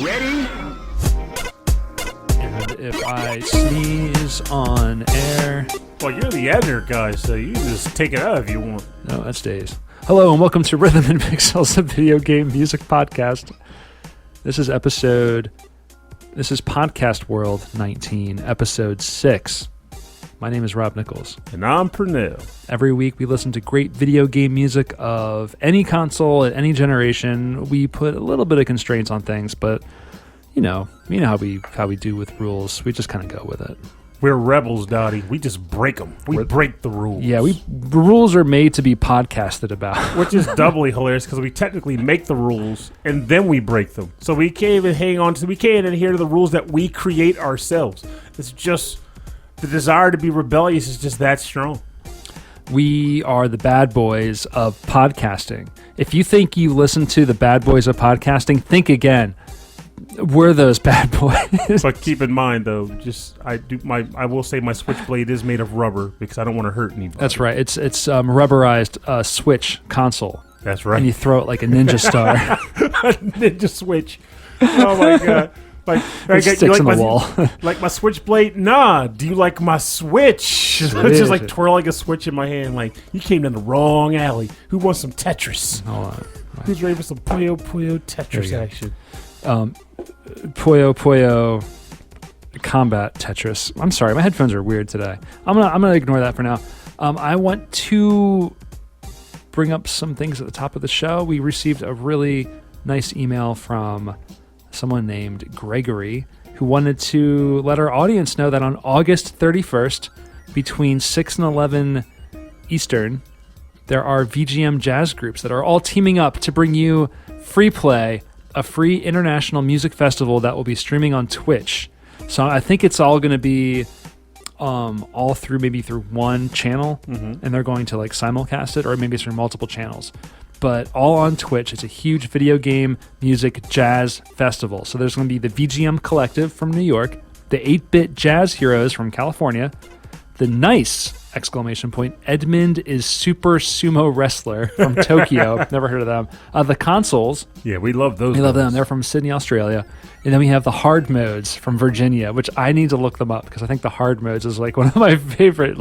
Ready? And if I sneeze on air... Well, you're the editor guy, so you can just take it out if you want. No, that stays. Hello, and welcome to Rhythm and Pixels, a video game music podcast. This is Podcast World 19, episode 6. My name is Rob Nichols. And I'm Purnell. Every week we listen to great video game music of any console at any generation. We put a little bit of constraints on things, but you know how we do with rules. We just kind of go with it. We're rebels, Dottie. We just break them. We break the rules. Yeah, the rules are made to be podcasted about. Which is doubly hilarious because we technically make the rules and then we break them. So we can't even we can't adhere to the rules that we create ourselves. It's just the desire to be rebellious is just that strong. We are the bad boys of podcasting. If you think you listen to the bad boys of podcasting, think again. We're those bad boys. But keep in mind, though, I will say my switchblade is made of rubber because I don't want to hurt anybody. That's right. It's rubberized Switch console. That's right. And you throw it like a ninja star. A ninja switch. Oh my god. Like, it sticks in the wall. Like my switchblade? Nah. Do you like my switch? It's just like twirling a switch in my hand. Like, you came down the wrong alley. Who wants some Tetris? Hold on. Who's ready for some Puyo Puyo Tetris action? Puyo Puyo Combat Tetris. I'm sorry, my headphones are weird today. I'm gonna ignore that for now. I want to bring up some things at the top of the show. We received a really nice email from someone named Gregory who wanted to let our audience know that on August 31st, between 6 and 11 Eastern, there are VGM jazz groups that are all teaming up to bring you Free Play, a free international music festival that will be streaming on Twitch. So I think it's all going to be all through one channel, and they're going to like simulcast it, or maybe it's through multiple channels. But all on Twitch. It's a huge video game music jazz festival. So there's going to be the VGM Collective from New York, the 8-Bit Jazz Heroes from California, the Nice! Edmund is Super Sumo Wrestler from Tokyo. Never heard of them. The Consoles. Yeah, we love those. We love them. They're from Sydney, Australia. And then we have the Hard Modes from Virginia, which I need to look them up because I think the Hard Modes is like one of my favorite.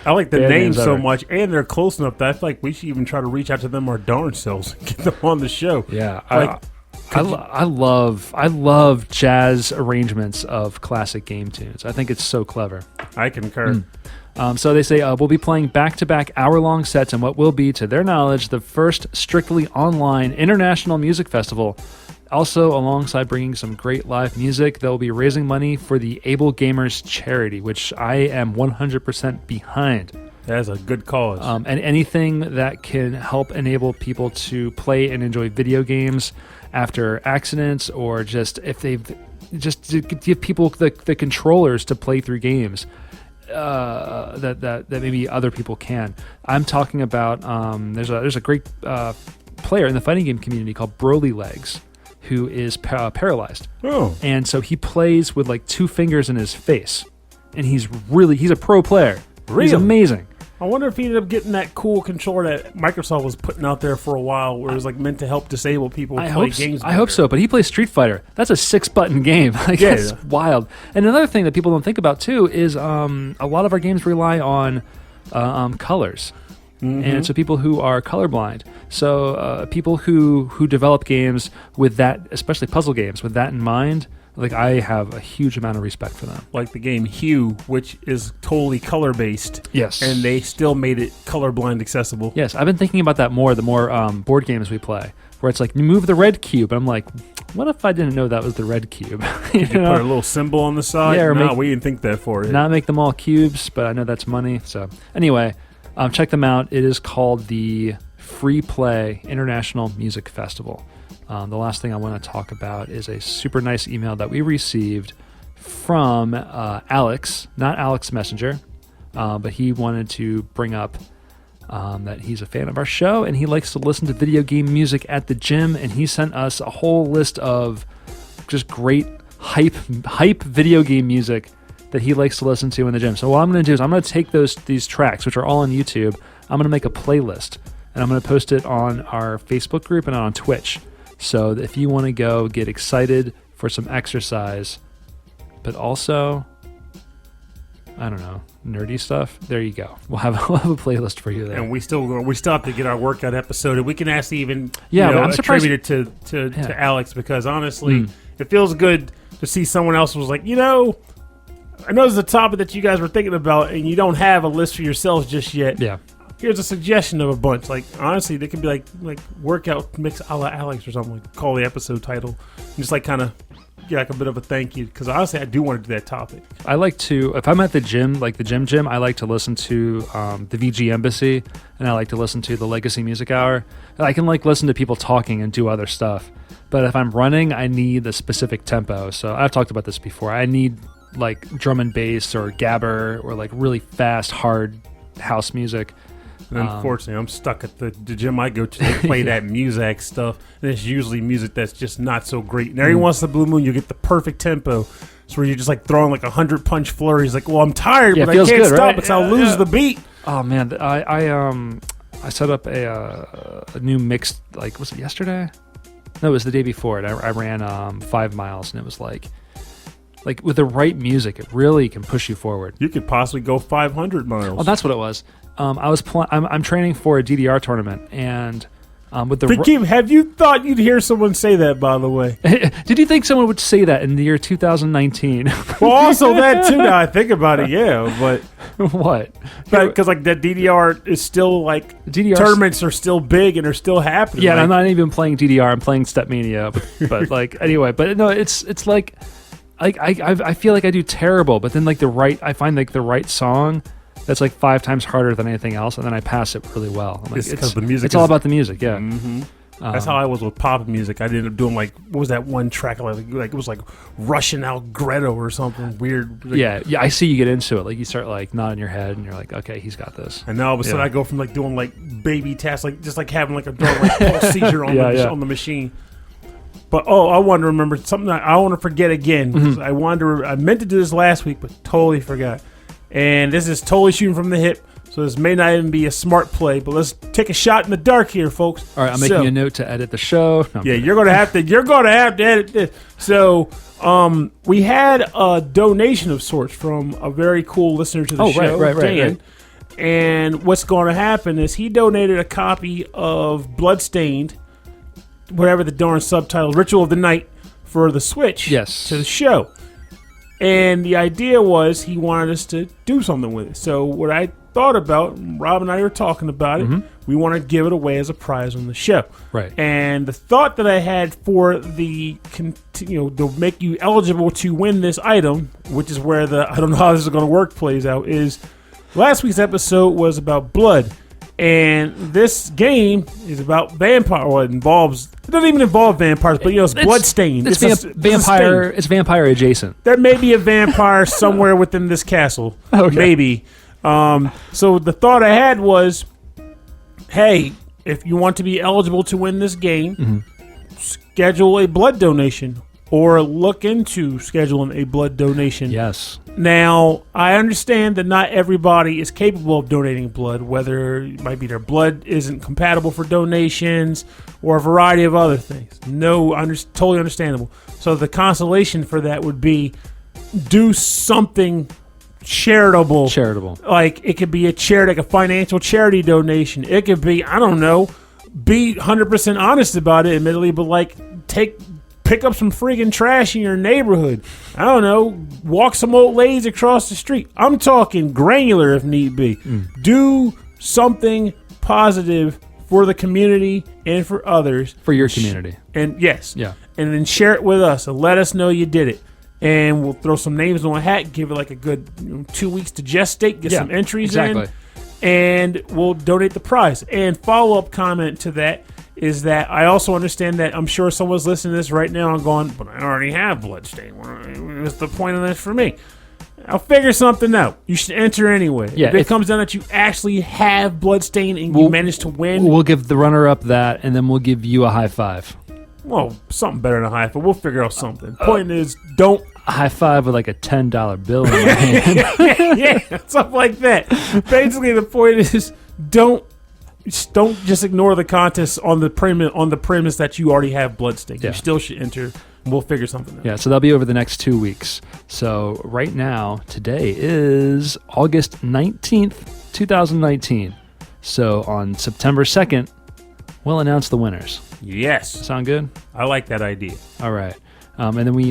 I like the name so much, and they're close enough that I feel like we should even try to reach out to them our darn selves and get them on the show. Yeah, I love jazz arrangements of classic game tunes. I think it's so clever. I concur. So they say we'll be playing back-to-back hour-long sets in what will be, to their knowledge, the first strictly online international music festival. Also, alongside bringing some great live music, they'll be raising money for the Able Gamers charity, which I am 100% behind. That's a good cause. And anything that can help enable people to play and enjoy video games after accidents, or just if they've just to give people the controllers to play through games. That maybe other people can. I'm talking about there's a great player in the fighting game community called Broly Legs who is paralyzed. Oh. And so he plays with like 2 fingers in his face, and he's a pro player. Really? He's amazing. I wonder if he ended up getting that cool controller that Microsoft was putting out there for a while, where it was like meant to help disabled people play games. I hope so, but he plays Street Fighter. That's a 6-button game. That's wild. And another thing that people don't think about too is a lot of our games rely on colors, and so people who are colorblind. So people who develop games with that, especially puzzle games, with that in mind. Like, I have a huge amount of respect for them. Like the game Hue, which is totally color-based. Yes. And they still made it colorblind accessible. Yes, I've been thinking about that more, the more board games we play, where it's like, you move the red cube, and I'm like, what if I didn't know that was the red cube? you put a little symbol on the side? Yeah, we didn't think that for it. Not make them all cubes, but I know that's money. So anyway, check them out. It is called the Free Play International Music Festival. The last thing I want to talk about is a super nice email that we received from Alex, not Alex Messenger, but he wanted to bring up that he's a fan of our show and he likes to listen to video game music at the gym, and he sent us a whole list of just great hype video game music that he likes to listen to in the gym. So what I'm going to do is I'm going to take these tracks, which are all on YouTube. I'm going to make a playlist, and I'm going to post it on our Facebook group and on Twitch. So if you want to go get excited for some exercise, but also, I don't know, nerdy stuff. There you go. We'll have a playlist for you there. And we still have to get our workout episode, and we can actually even I'm surprised attribute it to Alex, because honestly, it feels good to see someone else was like, I know there's a topic that you guys were thinking about, and you don't have a list for yourselves just yet. Yeah. Here's a suggestion of a bunch. Like, honestly, they could be like workout mix a la Alex or something. Like, call the episode title, and just like kind of get like a bit of a thank you, because honestly, I do want to do that topic. I like to, if I'm at the gym, like the gym, I like to listen to the VG Embassy, and I like to listen to the Legacy Music Hour. I can like listen to people talking and do other stuff, but if I'm running, I need a specific tempo. So I've talked about this before. I need like drum and bass or gabber or like really fast, hard house music. And unfortunately, I'm stuck at the gym I go to. They play that music stuff, and it's usually music that's just not so great. And every once in a blue moon, you get the perfect tempo, so where you're just like throwing like 100 punch flurries. Like, well, I'm tired, but I can't good, stop right? because I'll lose the beat. Oh man, I set up a new mix. Like, was it yesterday? No, it was the day before. And I ran 5 miles, and it was like with the right music, it really can push you forward. You could possibly go 500 miles. Oh, that's what it was. I'm training for a DDR tournament, and with the. But have you thought you'd hear someone say that? By the way, did you think someone would say that in the year 2019? Well, also that too. Now I think about it, yeah. But what? Because like that DDR is still like tournaments are still big and are still happening. Yeah, and I'm not even playing DDR. I'm playing Stepmania. But like anyway, but no, it's like I feel like I do terrible, but then I find like the right song that's like 5 times harder than anything else, and then I pass it really well. Like, because the music. It's all about the music, yeah. Mm-hmm. That's how I was with pop music. I ended up doing like, what was that one track like it was like Russian Allegretto or something weird. Like, yeah. I see you get into it. Like you start like nodding your head, and you're like, okay, he's got this. And now all of a sudden I go from like doing like baby tasks, like just like having like a dog like pulse seizure on the machine. But I want to remember something that I want to forget again. Mm-hmm. I meant to do this last week, but totally forgot. And this is totally shooting from the hip, so this may not even be a smart play. But let's take a shot in the dark here, folks. All right, I'm making a note to edit the show. No, yeah, you're gonna have to edit this. So, we had a donation of sorts from a very cool listener to the show, Dan. Right. And what's going to happen is he donated a copy of Bloodstained, whatever the darn subtitle, Ritual of the Night, for the Switch. Yes. To the show. And the idea was he wanted us to do something with it. So what I thought about, Rob and I were talking about it, we want to give it away as a prize on the show. Right. And the thought that I had for to make you eligible to win this item, which is where I don't know how this is going to work plays out, is last week's episode was about blood. And this game is about vampire. Well, it doesn't even involve vampires, but it's bloodstained. It's vampire. It's vampire adjacent. There may be a vampire somewhere within this castle. Okay. Maybe. So the thought I had was, hey, if you want to be eligible to win this game, schedule a blood donation or look into scheduling a blood donation. Yes. Now, I understand that not everybody is capable of donating blood, whether it might be their blood isn't compatible for donations or a variety of other things. Totally understandable. So the consolation for that would be do something charitable. Like it could be a charity, like a financial charity donation. It could be, I don't know, be 100% honest about it, admittedly, but like pick up some friggin' trash in your neighborhood. I don't know. Walk some old ladies across the street. I'm talking granular if need be. Do something positive for the community and for others. For your community. And yes. Yeah. And then share it with us and let us know you did it. And we'll throw some names on a hat, give it like a good 2 weeks to gestate, get some entries in. And we'll donate the prize. And follow-up comment to that is that I also understand that I'm sure someone's listening to this right now and going, but I already have Bloodstain. What's the point of this for me? I'll figure something out. You should enter anyway. Yeah, if it comes down that you actually have Bloodstain and you manage to win. We'll give the runner-up that, and then we'll give you a high five. Well, something better than a high five. We'll figure out something. Point is, don't... A high five with like a $10 bill in your hand. yeah, something like that. Basically, the point is, don't just ignore the contest on the premise that you already have Bloodstain. Yeah. You still should enter We'll figure something out. Yeah, so that'll be over the next 2 weeks. So right now, today is August 19th, 2019. So on September 2nd, we'll announce the winners. Yes. Sound good? I like that idea. All right. And then we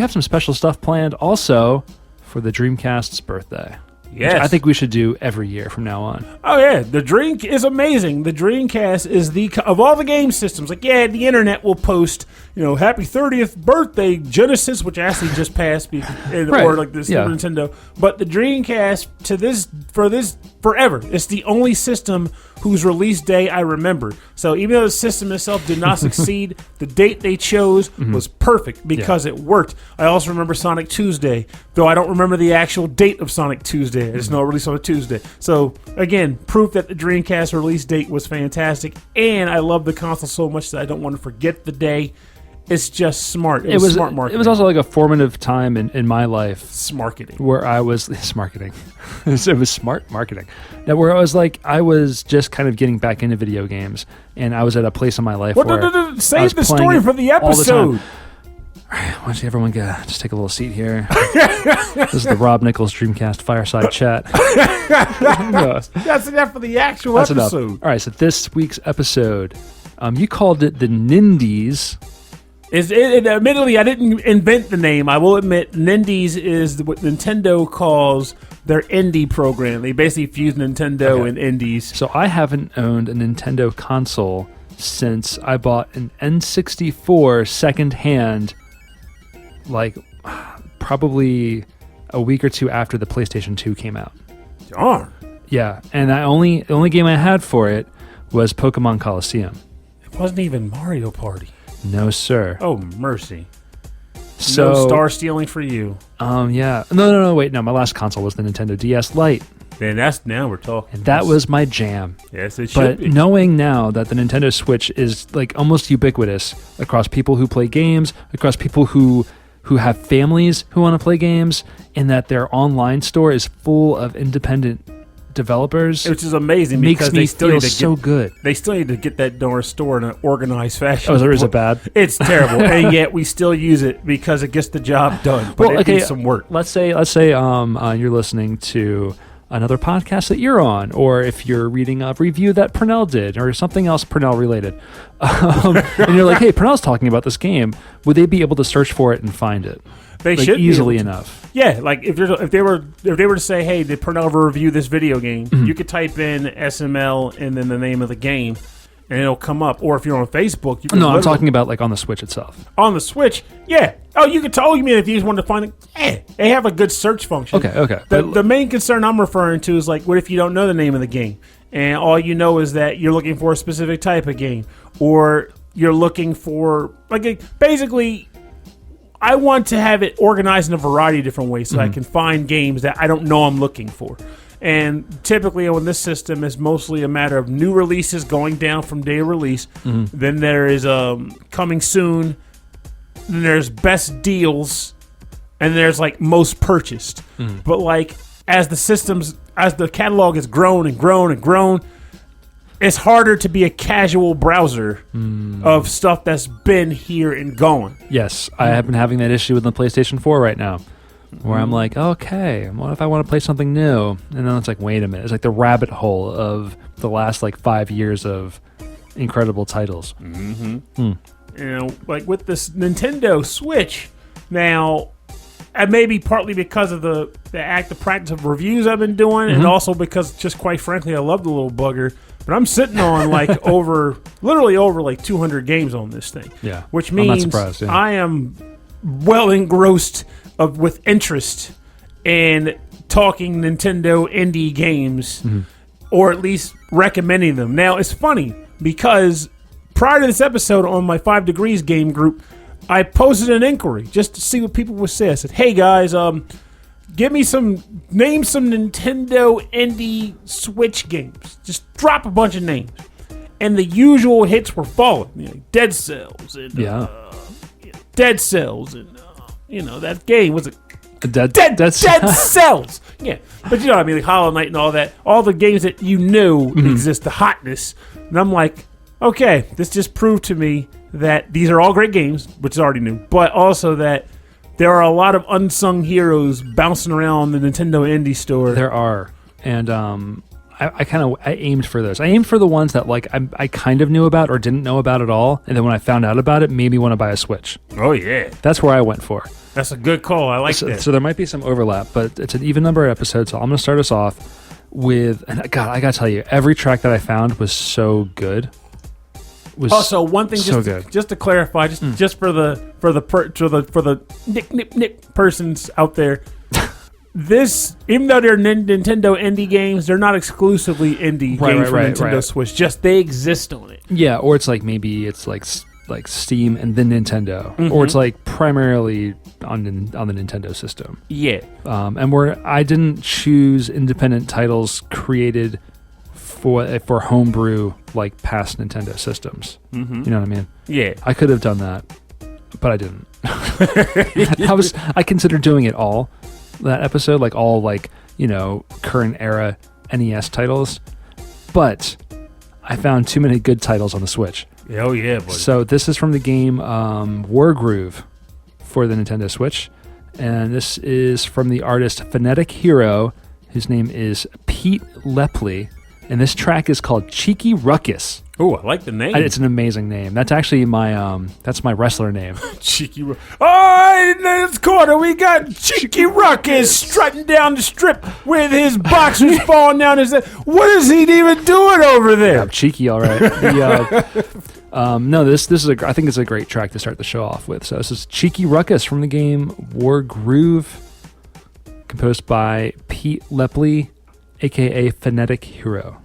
have some special stuff planned also for the Dreamcast's birthday. Yes. Which I think we should do every year from now on. Oh, yeah. The Dream is amazing. The Dreamcast is of all the game systems. Like, yeah, the internet will post, happy 30th birthday Genesis, which actually just passed, or like the Super Nintendo. But the Dreamcast, forever, it's the only system whose release day I remember. So even though the system itself did not succeed, the date they chose was perfect because it worked. I also remember Sonic Tuesday, though I don't remember the actual date of Sonic Tuesday. I just know it released on a Tuesday. So again, proof that the Dreamcast release date was fantastic, and I love the console so much that I don't want to forget the day. It's just smart. It was smart marketing. It was also like a formative time in my life. Smarketing. Where I was... Smarketing. It was smart marketing. Now, where I was just kind of getting back into video games, and I was at a place in my life where save the story for the episode. All right, why don't you everyone just take a little seat here. This is the Rob Nichols Dreamcast Fireside Chat. That's enough for the actual episode. Enough. All right, so this week's episode, you called it the Nindies. Admittedly, I didn't invent the name. I will admit, Nindies is what Nintendo calls their indie program. They basically fuse Nintendo and indies. So I haven't owned a Nintendo console since I bought an N64 secondhand, like probably a week or two after the PlayStation 2 came out. Darn. Yeah, and the only game I had for it was Pokemon Coliseum. It wasn't even Mario Party. No, sir. Oh, mercy. So, no star stealing for you. Yeah. No, wait. No, my last console was the Nintendo DS Lite. And now we're talking. And that was my jam. Yes, it should be. But knowing now that the Nintendo Switch is like almost ubiquitous across people who play games, across people who have families who want to play games, and that their online store is full of independent developers, which is amazing because they still need to so good. They still need to get that darn store in an organized fashion. Oh, is it bad? It's terrible, and yet we still use it because it gets the job done. But it needs some work. Let's say you're listening to another podcast that you're on, or if you're reading a review that Purnell did, or something else Purnell related, and you're like, "Hey, Purnell's talking about this game." Would they be able to search for it and find it? They should easily enough. Yeah, like if they were to say, "Hey, did Purnell ever review this video game?" You could type in SML and then the name of the game, and it'll come up. Or if you're on Facebook, you can. No, I'm talking about like on the Switch itself. On the Switch, yeah. Oh, you could tell me if you just wanted to find it. Yeah, they have a good search function. Okay. The main concern I'm referring to is like, what if you don't know the name of the game, and all you know is that you're looking for a specific type of game, or you're looking for basically. I want to have it organized in a variety of different ways so I can find games that I don't know I'm looking for. And typically on this system, it's mostly a matter of new releases going down from day of release. Then there is coming soon. Then there's best deals. And there's like most purchased. But like as the catalog has grown and grown and grown, it's harder to be a casual browser of stuff that's been here and gone. Yes, I have been having that issue with the PlayStation 4 right now, where I'm like, okay, what if I want to play something new? And then it's like, wait a minute. It's like the rabbit hole of the last 5 years of incredible titles. Like with this Nintendo Switch, now, and maybe partly because of the active practice of reviews I've been doing, and also because, just quite frankly, I love the little bugger. But I'm sitting on literally over 200 games on this thing. Yeah, which means I'm not surprised, yeah. I am well engrossed with interest in talking Nintendo indie games, or at least recommending them. Now, it's funny because prior to this episode on my 5 Degrees game group, I posted an inquiry just to see what people would say. I said, "Hey guys, name some Nintendo indie Switch games. Just drop a bunch of names." And the usual hits were falling. Dead Cells and Dead Cells and that game was Dead Cells. Yeah, but you know what I mean, like Hollow Knight and all that. All the games that exist, the hotness. And I'm like, okay, this just proved to me that these are all great games, which is already new, but also that there are a lot of unsung heroes bouncing around the Nintendo Indie Store. There are, and I aimed for those. I aimed for the ones that like I kind of knew about or didn't know about at all, and then when I found out about it, made me want to buy a Switch. Oh yeah, that's where I went for. That's a good call. I like that. So there might be some overlap, but it's an even number of episodes. So I'm going to start us off with, and God, I got to tell you, every track that I found was so good. Also, one thing, just to clarify, just for the Nick persons out there, this, even though they're Nintendo indie games, they're not exclusively indie games for Nintendo Switch. Just they exist on it. Yeah, or it's like maybe it's like Steam and then Nintendo, or it's like primarily on the Nintendo system. Yeah, and where I didn't choose independent titles created for homebrew like past Nintendo systems. You know what I mean? Yeah, I could have done that, but I didn't. I considered doing it all that episode, like all current era NES titles, but I found too many good titles on the Switch. Oh yeah, buddy. So this is from the game Wargroove for the Nintendo Switch, and this is from the artist Phonetic Hero, whose name is Pete Lepley, and this track is called Cheeky Ruckus. Oh, I like the name. It's an amazing name. That's actually my wrestler name. Cheeky Ruckus. Oh, in this corner we got Cheeky Ruckus strutting down the strip with his boxers falling down his head. What is he even doing over there? Yeah, cheeky, all right. No, this is I think it's a great track to start the show off with. So this is Cheeky Ruckus from the game Wargroove, composed by Pete Lepley, aka Phonetic Hero.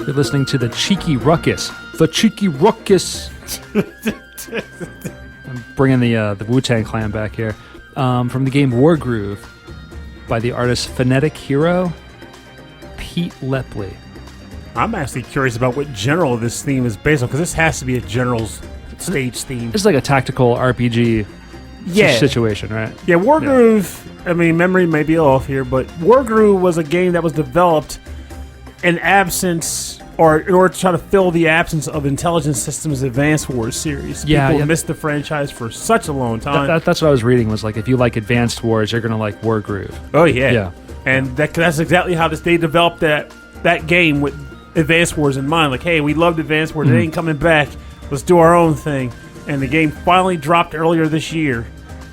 You're listening to the Cheeky Ruckus. The Cheeky Ruckus. I'm bringing the Wu-Tang Clan back here. From the game Wargroove by the artist Phonetic Hero, Pete Lepley. I'm actually curious about what general this theme is based on, because this has to be a general's stage theme. It's like a tactical RPG situation, right? Yeah, Wargroove, I mean, memory may be off here, but Wargroove was a game that was developed an absence, or in order to try to fill the absence of Intelligent Systems Advance Wars series. People missed the franchise for such a long time. That's what I was reading, was like, if you like Advanced Wars, you're going to like Wargroove. Oh, yeah. Yeah. And that's exactly how they developed that game with Advanced Wars in mind. Like, hey, we loved Advanced Wars. It ain't coming back. Let's do our own thing. And the game finally dropped earlier this year.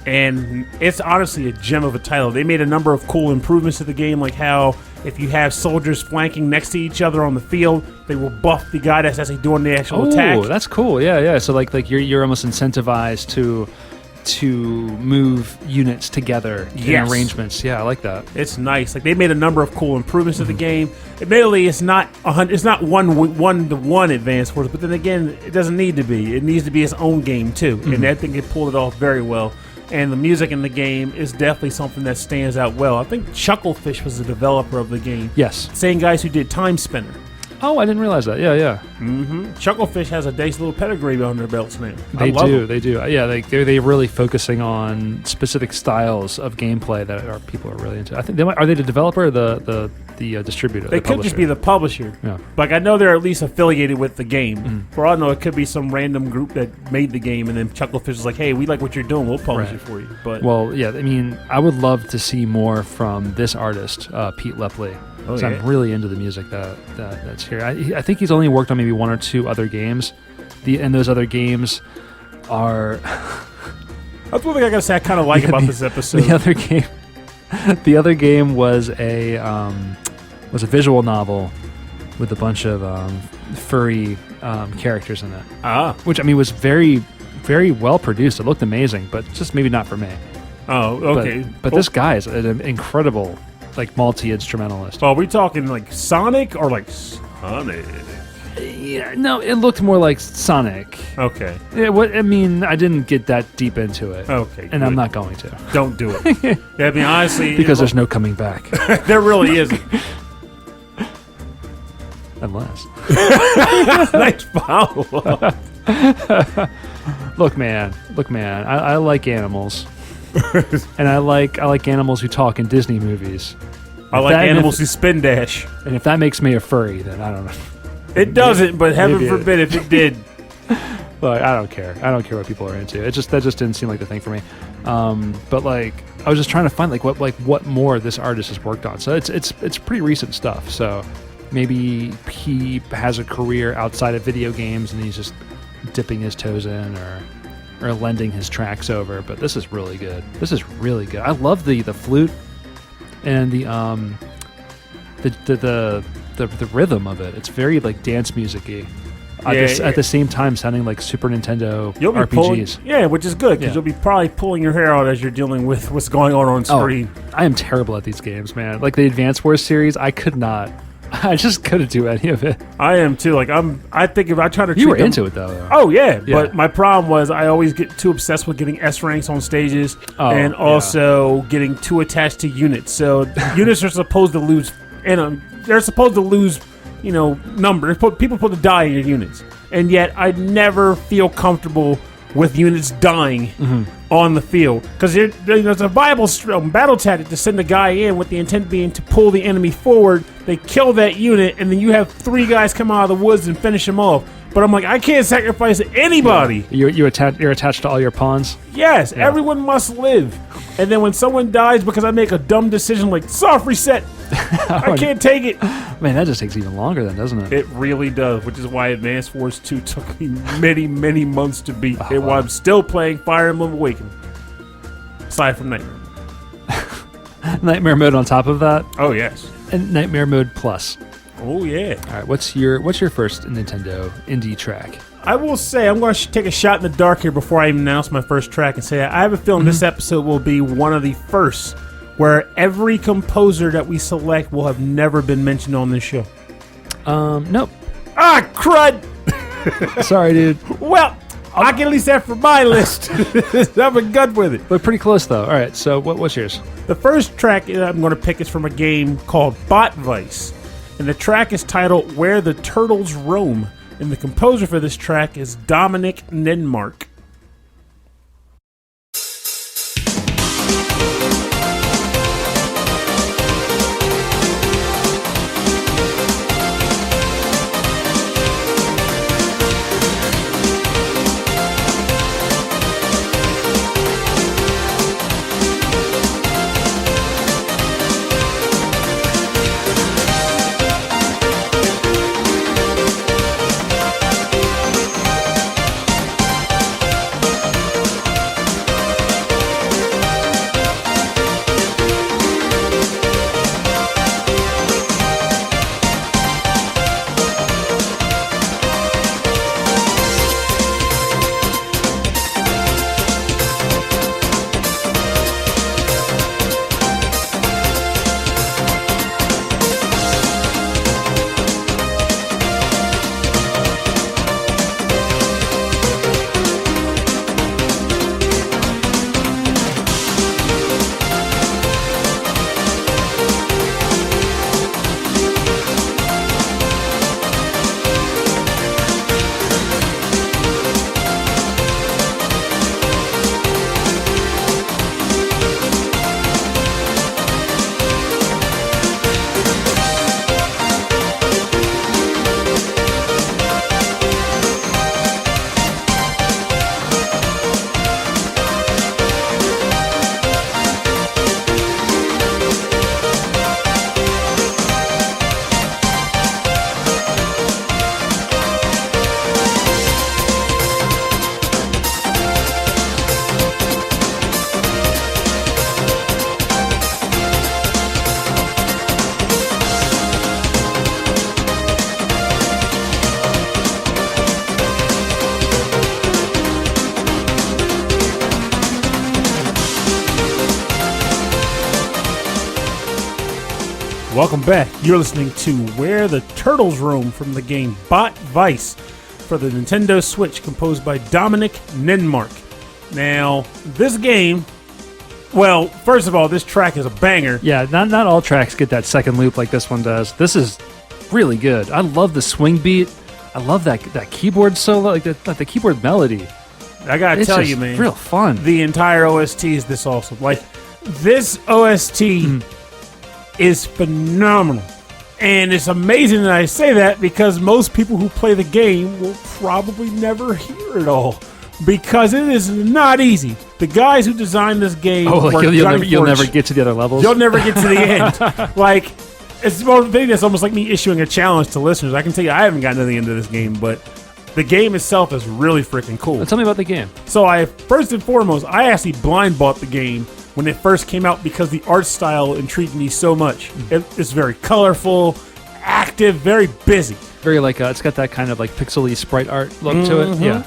And it's honestly a gem of a title. They made a number of cool improvements to the game, like how if you have soldiers flanking next to each other on the field, they will buff the guy that's actually doing the actual attack. Oh, that's cool. Yeah. So like you're almost incentivized to move units together in arrangements. Yeah, I like that. It's nice. Like, they made a number of cool improvements to the game. Admittedly, it's not one-to-one Advanced Wars, but then again, it doesn't need to be. It needs to be its own game too, and I think it pulled it off very well. And the music in the game is definitely something that stands out well. I think Chucklefish was the developer of the game. Yes. Same guys who did Time Spinner. Oh, I didn't realize that. Yeah. Mm-hmm. Chucklefish has a nice little pedigree on their belts now. They do. Yeah, they're really focusing on specific styles of gameplay that people are really into. I think are they the developer or the distributor? They could just be the publisher. Yeah. Like, I know they're at least affiliated with the game. For all I know, it could be some random group that made the game, and then Chucklefish is like, hey, we like what you're doing. We'll publish it for you. But I mean, I would love to see more from this artist, Pete Lepley. So I'm really into the music that's here. I think he's only worked on maybe one or two other games, and those other games are. That's one thing I gotta say I kind of like about this episode. The other game was a visual novel with a bunch of furry characters in it. Which, I mean, was very, very well produced. It looked amazing, but just maybe not for me. Oh, okay. But this guy is an incredible, like, multi-instrumentalist. Are we talking like Sonic or like Sonic? Yeah, no, it looked more like Sonic. Okay. I mean, I didn't get that deep into it. Okay. And I'm not going to. Don't do it. I mean, honestly, because there's no coming back. There really isn't. Unless. Nice follow-up. Look, man. I like animals. And I like animals who talk in Disney movies. I like animals who spin dash. And if that makes me a furry, then I don't know. It doesn't, but heaven forbid if it did. Look, I don't care. I don't care what people are into. That just didn't seem like the thing for me. But like, I was just trying to find what more this artist has worked on. So it's pretty recent stuff. So maybe he has a career outside of video games and he's just dipping his toes in or lending his tracks over. But this is really good. I love the flute and the rhythm of it. It's very like dance music-y. At the same time sounding like Super Nintendo RPGs. Which is good because you'll be probably pulling your hair out as you're dealing with what's going on screen. I am terrible at these games, man. Like the Advance Wars series, I just couldn't do any of it. I am too. Like I think if I try to You were into it though. Oh yeah, but my problem was I always get too obsessed with getting S ranks on stages and also getting too attached to units. So units are supposed to lose they're supposed to lose, numbers. People supposed to die in your units. And yet, I never feel comfortable with units dying on the field. Because it's a viable battle tactic to send a guy in with the intent being to pull the enemy forward. They kill that unit, and then you have 3 guys come out of the woods and finish them off. But I'm like, I can't sacrifice anybody. You're attached to all your pawns? Yes, everyone must live. And then when someone dies because I make a dumb decision like soft reset, I can't take it. Man, that just takes even longer then, doesn't it? It really does, which is why Advance Wars 2 took me many, many months to beat. And while I'm still playing Fire Emblem Awakening. Aside from Nightmare. Nightmare mode on top of that? Oh, yes. And Nightmare mode plus. Oh, yeah. All right, what's your first Nintendo indie track? I will say, I'm going to take a shot in the dark here before I even announce my first track and say I have a feeling this episode will be one of the first where every composer that we select will have never been mentioned on this show. Nope. Ah, crud! Sorry, dude. Well, I can at least have for my list. I've been good with it. But pretty close, though. All right, so what's yours? The first track I'm going to pick is from a game called Bot Vice. And the track is titled Where the Turtles Roam. And the composer for this track is Dominic Ninmark. Welcome back. You're listening to Where the Turtles Roam from the game Bot Vice for the Nintendo Switch, composed by Dominic Ninmark. Now, this game, well, first of all, this track is a banger. Yeah, not all tracks get that second loop like this one does. This is really good. I love the swing beat. I love that keyboard solo, like the keyboard melody. I gotta tell you, man, real fun. The entire OST is this awesome. Like, this OST is phenomenal. And it's amazing that I say that because most people who play the game will probably never hear it all. Because it is not easy. The guys who designed this game, you'll never get to the other levels. You'll never get to the end. Like, it's one thing that's almost like me issuing a challenge to listeners. I can tell you, I haven't gotten to the end of this game, but the game itself is really freaking cool. Tell me about the game. So first and foremost, I actually blind bought the game when it first came out because the art style intrigued me so much. It's very colorful, active, very busy. Very it's got that kind of like pixely sprite art look to it. Yeah.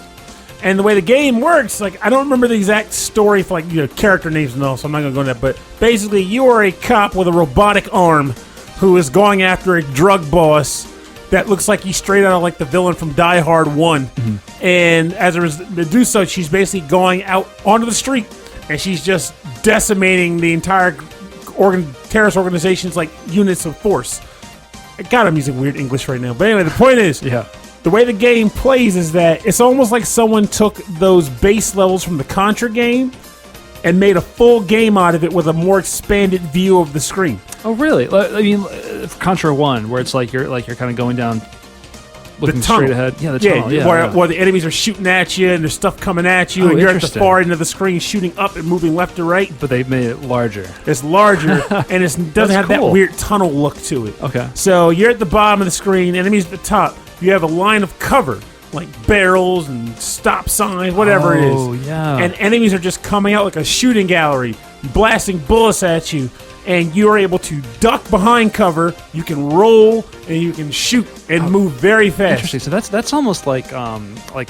And the way the game works, like, I don't remember the exact story for character names and all, so I'm not going to go into that. But basically, you are a cop with a robotic arm who is going after a drug boss that looks like he's straight out of like the villain from Die Hard 1. Mm-hmm. And as a result, to do so, she's basically going out onto the street and she's just decimating the entire terrorist organization's like units of force. God, I'm using weird English right now. But anyway, the point is, the way the game plays is that it's almost like someone took those base levels from the Contra game and made a full game out of it with a more expanded view of the screen. Oh, really? I mean, Contra 1, where it's like you're kind of going down, looking straight ahead. Yeah, the tunnel. Yeah, where the enemies are shooting at you and there's stuff coming at you, and you're at the far end of the screen shooting up and moving left to right. But they made it larger. It's larger, and it doesn't have that weird tunnel look to it. Okay. So you're at the bottom of the screen, enemies at the top. You have a line of cover, like barrels and stop signs, whatever it is. Oh, yeah. And enemies are just coming out like a shooting gallery, blasting bullets at you. And you are able to duck behind cover. You can roll and you can shoot and move very fast. Interesting. So that's almost like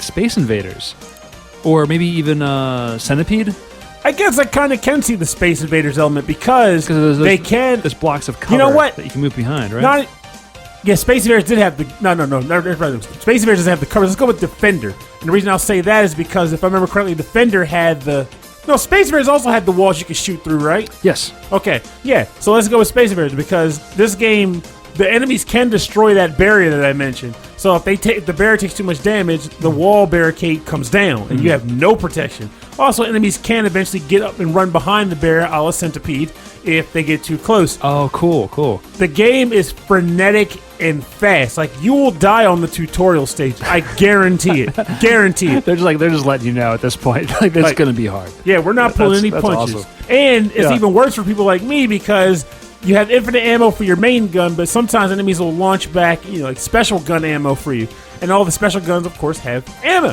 Space Invaders, or maybe even Centipede. I guess I kind of can see the Space Invaders element because there's blocks of cover. You know what? That you can move behind, right? Space Invaders did have the no. Space Invaders doesn't have the cover. Let's go with Defender. And the reason I'll say that is because if I remember correctly, Defender had the. No, Space Invaders also had the walls you could shoot through, right? Yes. Okay, yeah. So let's go with Space Invaders because this game, the enemies can destroy that barrier that I mentioned. So if the barrier takes too much damage, the wall barricade comes down, and you have no protection. Also, enemies can eventually get up and run behind the barrier, a la Centipede, if they get too close. Oh, cool. The game is frenetic and fast. Like, you will die on the tutorial stage. I guarantee it. Guarantee it. They're just letting you know at this point. Like, it's going to be hard. Yeah, we're not pulling any punches. Awesome. And it's even worse for people like me because you have infinite ammo for your main gun, but sometimes enemies will launch back, like special gun ammo for you. And all the special guns, of course, have ammo,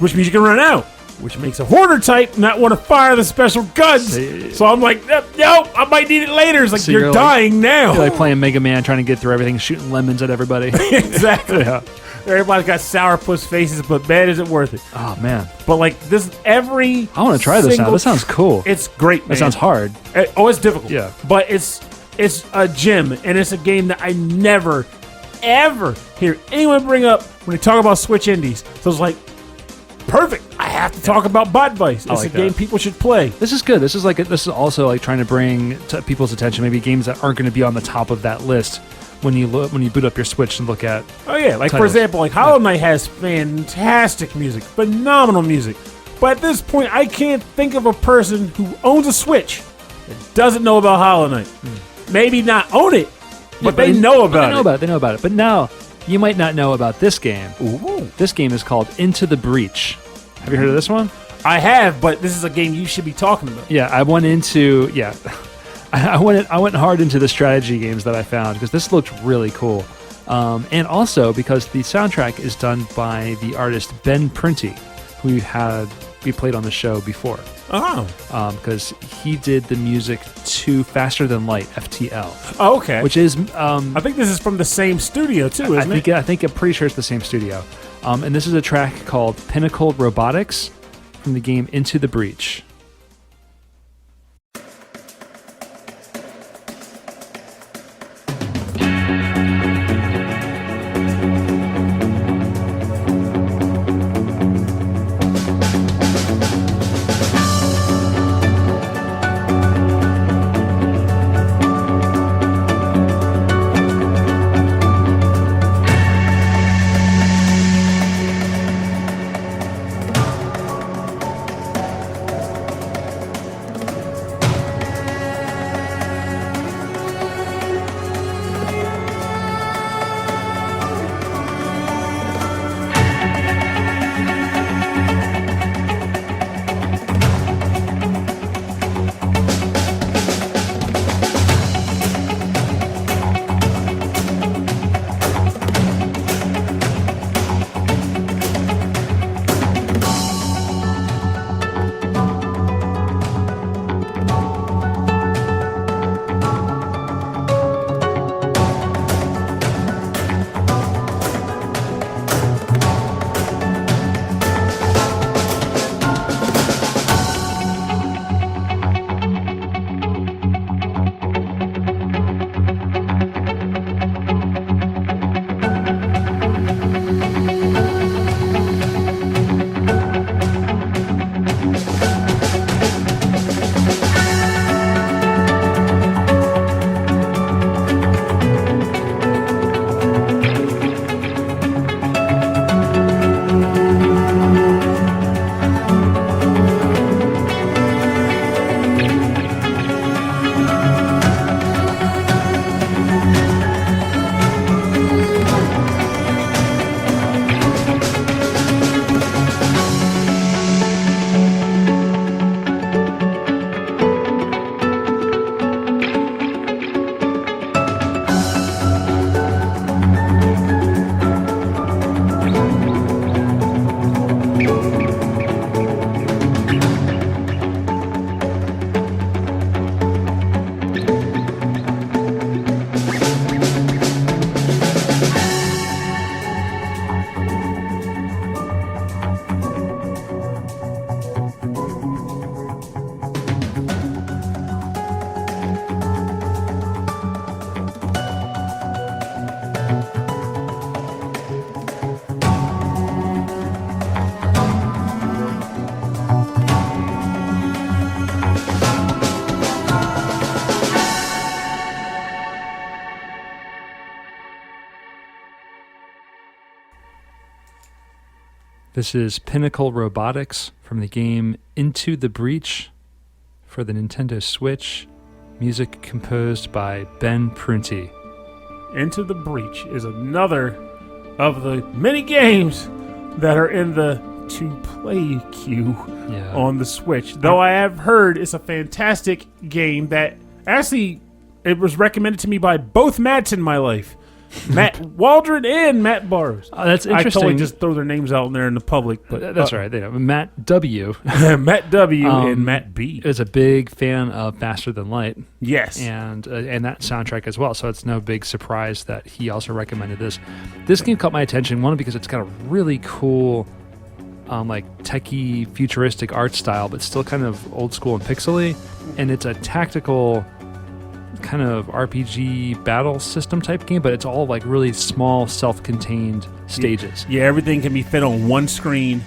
which means you can run out. Which makes a hoarder type not want to fire the special guns. So I'm like, no, I might need it later. It's like, so you're dying now. You're like playing Mega Man, trying to get through everything, shooting lemons at everybody. Exactly. Everybody's got sourpuss faces, but man, is it worth it? Oh, man. But like this, I want to try this now. This sounds cool. It's great, man. It sounds hard. It's difficult. Yeah. But it's a gem, and it's a game that I never, ever hear anyone bring up when they talk about Switch indies. So it's like, perfect. I have to talk about Bot Vice. It's a game people should play. This is good. This is also like trying to bring to people's attention maybe games that aren't going to be on the top of that list when you boot up your Switch and look at. Oh yeah, like titles. For example, like Hollow Knight has fantastic music, phenomenal music. But at this point, I can't think of a person who owns a Switch that doesn't know about Hollow Knight. Maybe not own it, but they know about it. They know about it. But now you might not know about this game. Ooh. This game is called Into the Breach. Have you heard of this one? I have, but this is a game you should be talking about. Yeah, I went hard into the strategy games that I found because this looked really cool. And also because the soundtrack is done by the artist Ben Prunty, who we played on the show before. Oh. Because he did the music to Faster Than Light, FTL. Oh, okay. Which is... I think this is from the same studio, too, isn't it? I think I'm pretty sure it's the same studio. And this is a track called Pinnacle Robotics from the game Into the Breach. This is Pinnacle Robotics from the game Into the Breach for the Nintendo Switch. Music composed by Ben Prunty. Into the Breach is another of the many games that are in the to-play queue on the Switch. Though I have heard it's a fantastic game that actually it was recommended to me by both Matts in my life. Matt Waldron and Matt Barrows. That's interesting. I totally just throw their names out there in the public. But that's right. They know. Matt W. Matt W. And Matt B. is a big fan of Faster Than Light. Yes. And that soundtrack as well. So it's no big surprise that he also recommended this. This game caught my attention, one, because it's got a really cool like techie futuristic art style, but still kind of old school and pixely. And it's a tactical kind of RPG battle system type game, but it's all like really small, self-contained stages. Yeah, everything can be fit on one screen,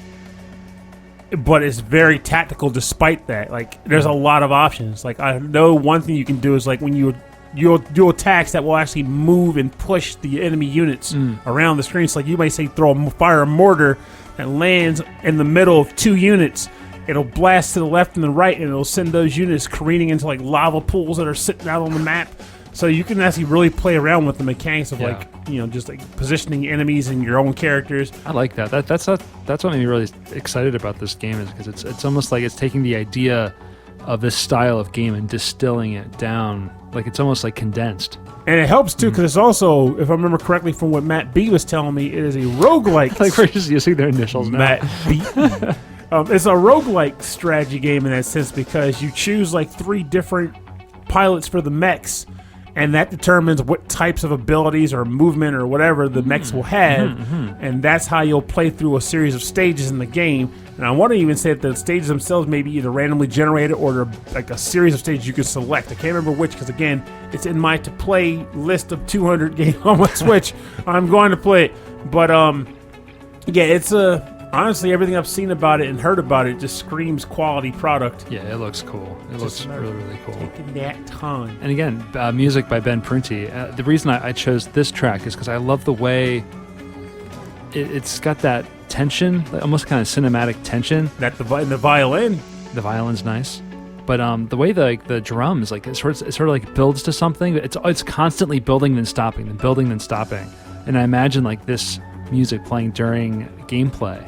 but it's very tactical despite that. Like, there's a lot of options. Like, I know one thing you can do is like when you'll do attacks that will actually move and push the enemy units around the screen. So like you might say fire a mortar that lands in the middle of two units. It'll blast to the left and the right, and it'll send those units careening into like lava pools that are sitting out on the map. So you can actually really play around with the mechanics of just like positioning enemies and your own characters. I like that. That's what made me really excited about this game, is because it's almost like it's taking the idea of this style of game and distilling it down. Like it's almost like condensed. And it helps too, because it's also, if I remember correctly from what Matt B was telling me, it is a roguelike. Like we're just using their initials now. Matt B. It's a roguelike strategy game in that sense, because you choose like 3 different pilots for the mechs, and that determines what types of abilities or movement or whatever the mechs will have, and that's how you'll play through a series of stages in the game. And I want to even say that the stages themselves may be either randomly generated or like a series of stages you can select. I can't remember which, because again, it's in my to-play list of 200 games on my Switch. I'm going to play it. But yeah, it's honestly, everything I've seen about it and heard about it just screams quality product. Yeah, it looks cool. It looks really, really cool. Taking that time. And again, music by Ben Prunty. The reason I chose this track is because I love the way it's got that tension, almost kind of cinematic tension. The violin. The violin's nice. But the way the drums, like it sort of like builds to something. It's constantly building then stopping, then building then stopping. And I imagine like this music playing during gameplay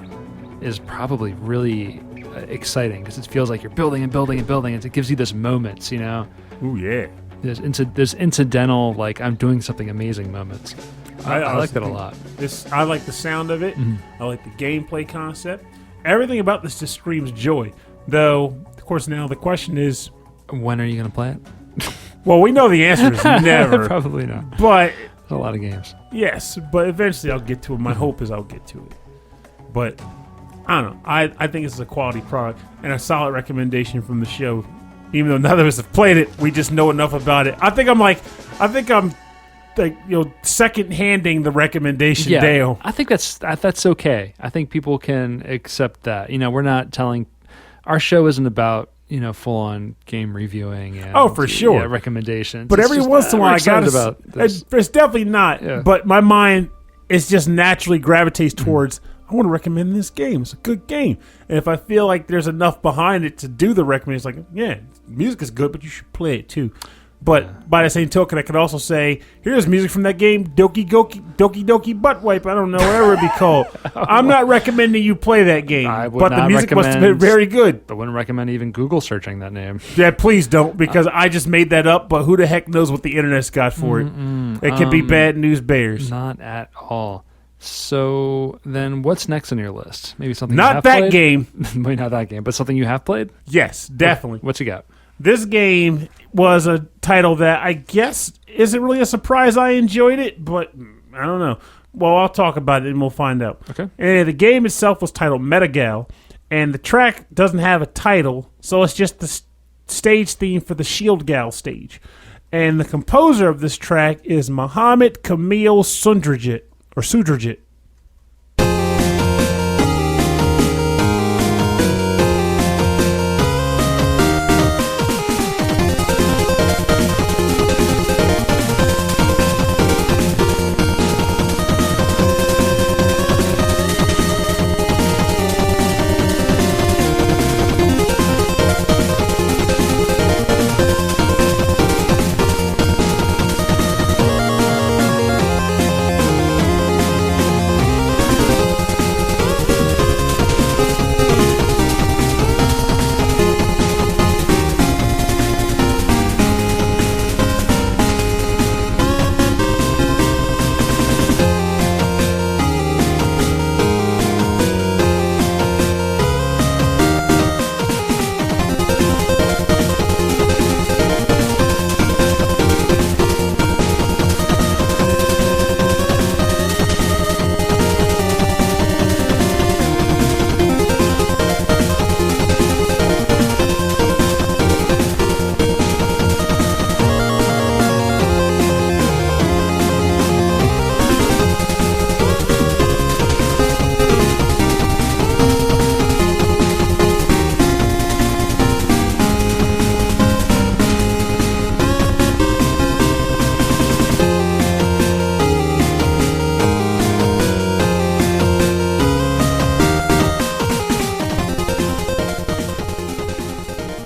is probably really exciting, because it feels like you're building and building and building, and it gives you this moments, you know. Ooh, yeah. There's incidental, like I'm doing something amazing moments. I like that a lot. I like the sound of it. I like the gameplay concept. Everything about this just screams joy. Though, of course, now the question is, when are you going to play it? Well, we know the answer is never. Probably not. But there's a lot of games. Yes, but eventually I'll get to it. My hope is I'll get to it. But I don't know. I think this is a quality product and a solid recommendation from the show. Even though none of us have played it, we just know enough about it. I think I'm like second-handing the recommendation, Dale. I think that's okay. I think people can accept that. You know, we're not telling. Our show isn't about full-on game reviewing and for sure, recommendations. But every once in a while, I got about this. It's definitely not. Yeah. But my mind is just naturally gravitates towards. I want to recommend this game. It's a good game, and if I feel like there's enough behind it to do the recommendation, like music is good, but you should play it too. But by the same token, I could also say, here's music from that game, Doki Doki Butt Wipe. I don't know, whatever it'd be called. I'm not recommending you play that game, but the music must have been very good. I wouldn't recommend even Google searching that name. Yeah, please don't, because I just made that up, but who the heck knows what the internet's got for it? It could be bad news bears. Not at all. So then what's next on your list? Maybe something not you have that played? Game. Maybe not that game, but something you have played? Yes, definitely. What you got? This game was a title that I guess isn't really a surprise I enjoyed it, but I don't know. Well, I'll talk about it and we'll find out. Okay. And the game itself was titled Metagal, and the track doesn't have a title, so it's just the stage theme for the Shield Gal stage. And the composer of this track is Mohammed Kamil Sudrajet.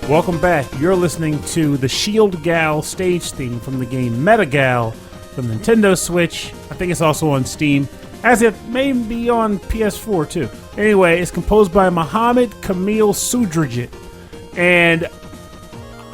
Welcome back. You're listening to the Shield Gal stage theme from the game Metagal for Nintendo Switch. I think it's also on Steam, as it may be on PS4 too. Anyway, it's composed by Mohammed Kamil Sudrajet, and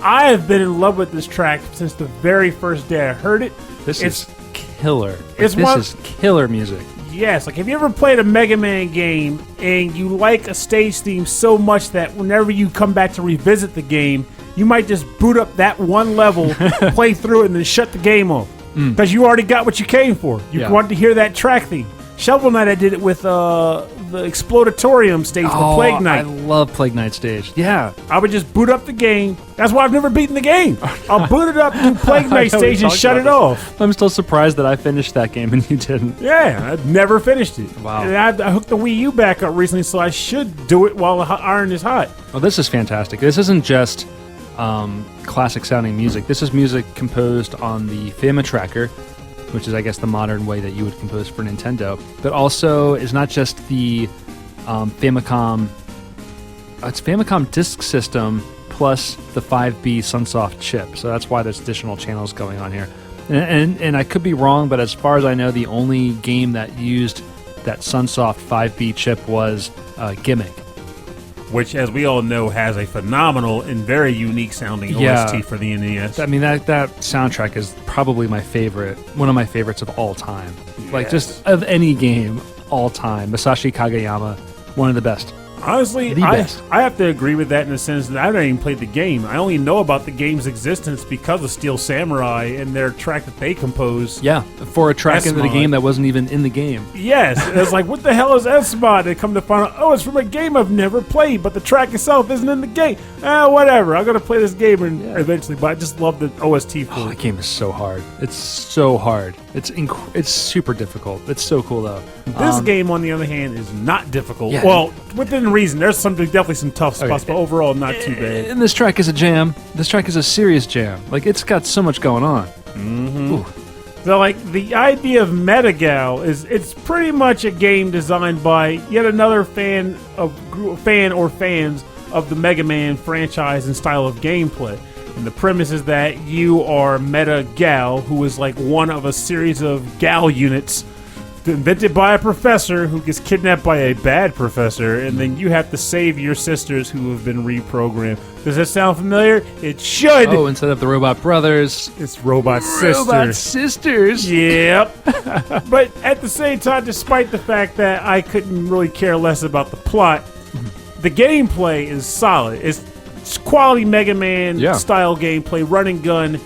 I have been in love with this track since the very first day I heard it. This is killer. This is killer music. Yes, like have you ever played a Mega Man game and you like a stage theme so much that whenever you come back to revisit the game, you might just boot up that one level, play through it, and then shut the game off because you already got what you came for. You wanted to hear that track theme. Shovel Knight, I did it with the Explodatorium stage, the Plague Knight. I love Plague Knight stage. Yeah. I would just boot up the game. That's why I've never beaten the game. I'll boot it up, do Plague Knight stage, and shut it off. I'm still surprised that I finished that game and you didn't. Yeah, I've never finished it. Wow. And I hooked the Wii U back up recently, so I should do it while the iron is hot. Well, this is fantastic. This isn't just classic sounding music. This is music composed on the Fama Tracker, which is, I guess, the modern way that you would compose for Nintendo. But also is not just the Famicom... it's Famicom Disk System plus the 5B Sunsoft chip. So that's why there's additional channels going on here. And I could be wrong, but as far as I know, the only game that used that Sunsoft 5B chip was Gimmick. Which, as we all know, has a phenomenal and very unique sounding OST for the NES. I mean, that soundtrack is probably my favorite, one of my favorites of all time. Yes. Like, just of any game, all time. Masashi Kageyama, one of the best. Honestly, I have to agree with that in the sense that I haven't even played the game. I only know about the game's existence because of Steel Samurai and their track that they composed. Yeah, for a track into the game that wasn't even in the game. Yes, it's like, what the hell is S-Mod? They come to find out, oh, it's from a game I've never played, but the track itself isn't in the game. Whatever, I'm going to play this game eventually, but I just love the OST for it. That game is so hard. It's so hard. It's super difficult. It's so cool, though. This game, on the other hand, is not difficult. Yeah. Well, within reason. There's definitely some tough spots, but overall not too bad. And this track is a jam. This track is a serious jam. Like, it's got so much going on. Mm-hmm. So, like, the idea of Metagal is it's pretty much a game designed by yet another fan or fans of the Mega Man franchise and style of gameplay. And the premise is that you are Metagal, who is like one of a series of Gal units invented by a professor who gets kidnapped by a bad professor, and then you have to save your sisters who have been reprogrammed. Does that sound familiar? It should! Oh, instead of the Robot Brothers, it's Robot Sisters. Robot Sisters! Yep. But at the same time, despite the fact that I couldn't really care less about the plot, the gameplay is solid. It's quality Mega Man style gameplay, run and gun.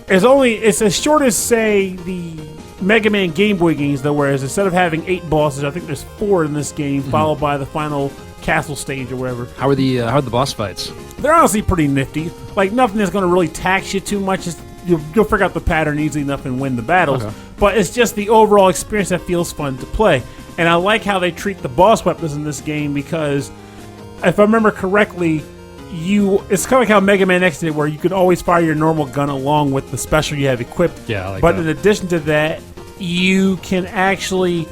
It's as short as, say, the Mega Man Game Boy games, though, whereas instead of having 8 bosses, I think there's 4 in this game, followed by the final castle stage or whatever. How are the boss fights? They're honestly pretty nifty. Like, nothing that's going to really tax you too much. You'll figure out the pattern easily enough and win the battles. Okay. But it's just the overall experience that feels fun to play. And I like how they treat the boss weapons in this game because, if I remember correctly, it's kind of like how Mega Man X did, where you could always fire your normal gun along with the special you have equipped. Yeah, I like but that. In addition to that, you can actually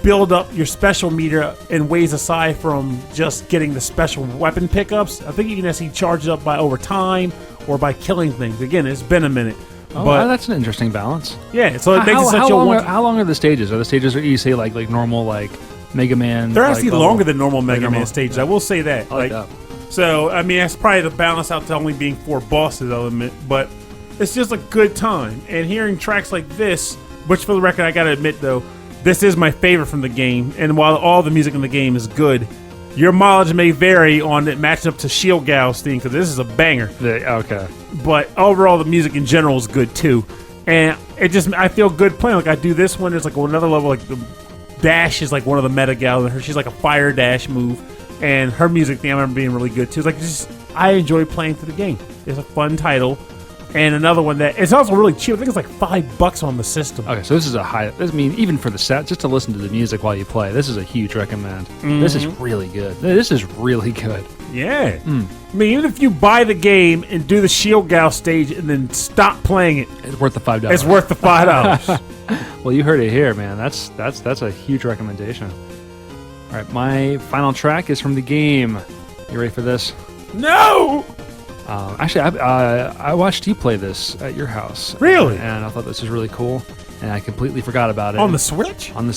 build up your special meter in ways aside from just getting the special weapon pickups. I think you can actually charge it up by over time or by killing things. Again, it's been a minute. Oh, but that's an interesting balance. Yeah, so it makes it such how long are the stages? Are the stages you say like normal like Mega Man? They're actually longer than normal Mega Man stages. I will say that. I like that. So, I mean, that's probably to balance out to only being 4 bosses, I'll admit. But it's just a good time. And hearing tracks like this, which for the record, I gotta admit, though, this is my favorite from the game. And while all the music in the game is good, your mileage may vary on it matching up to Shield Gal's theme, because this is a banger. Okay. But overall, the music in general is good, too. And I feel good playing. Like, I do this one, there's like another level, like the dash is like one of the Metagal. She's like a fire dash move. And her music theme I remember being really good too. It's like I enjoy playing through the game. It's a fun title. And another one that it's also really cheap. I think it's like $5 on the system. Okay, so this is even for the set, just to listen to the music while you play, this is a huge recommend. Mm-hmm. This is really good. This is really good. Yeah. I mean, even if you buy the game and do the Shield Gal stage and then stop playing it, it's worth the $5. It's worth the $5. Well, you heard it here, man. That's a huge recommendation. All right, my final track is from the game. You ready for this? No! Actually, I watched you play this at your house. Really? And I thought this was really cool, and I completely forgot about it. On the Switch? On the...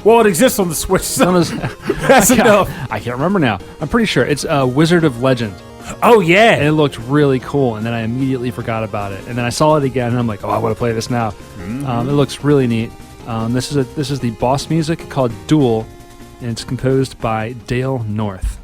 Well, it exists on the Switch. That's enough. I can't remember now. I'm pretty sure. It's Wizard of Legend. Oh, yeah. And it looked really cool, and then I immediately forgot about it. And then I saw it again, and I'm like, oh, I want to play this now. It looks really neat. This is the boss music called Duel, and it's composed by Dale North.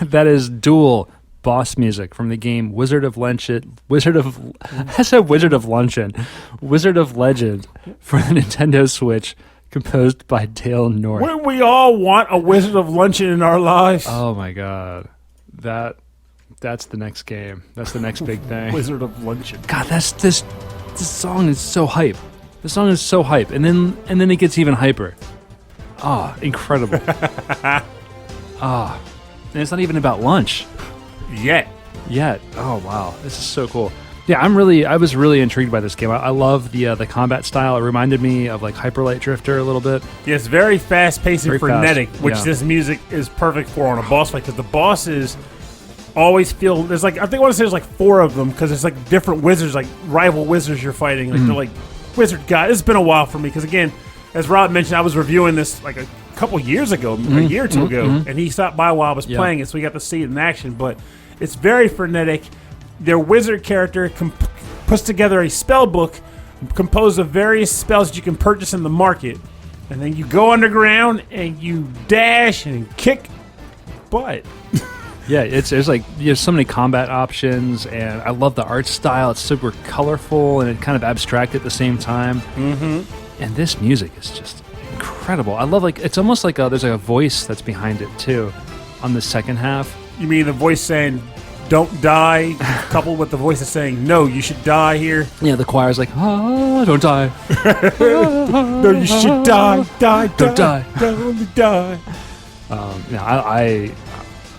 That is Duel boss music from the game Wizard of Legend for the Nintendo Switch, composed by Dale North. Wouldn't we all want a Wizard of Luncheon in our lives? Oh my god. That's the next game. That's the next big thing. Wizard of Luncheon. God, this song is so hype. The song is so hype, and then it gets even hyper. Incredible. And it's not even about lunch. Yet. Oh wow, this is so cool. Yeah, I was really intrigued by this game. I love the combat style. It reminded me of like Hyper Light Drifter a little bit. Yeah, it's very fast-paced and frenetic, which yeah. this music is perfect for on a boss fight, because the bosses always feel, there's like, I want to say there's like 4 of them, because it's like different wizards, like rival wizards you're fighting. Like they're like wizard guys. It's been a while for me, because again, as Rob mentioned, I was reviewing this like a couple years ago, a year or two ago, and he stopped by while I was playing it, so we got to see it in action. But it's very frenetic. Their wizard character puts together a spell book composed of various spells that you can purchase in the market, and then you go underground and you dash and kick butt. Yeah, it's like you have so many combat options, and I love the art style. It's super colorful and it kind of abstract at the same time. And this music is just incredible. I love, like, it's almost like there's like a voice that's behind it too on the second half. You mean the voice saying "Don't die," coupled with the voice that's saying "No, you should die" here? Yeah, the choir's like, don't die. No, you should die, don't die, don't die.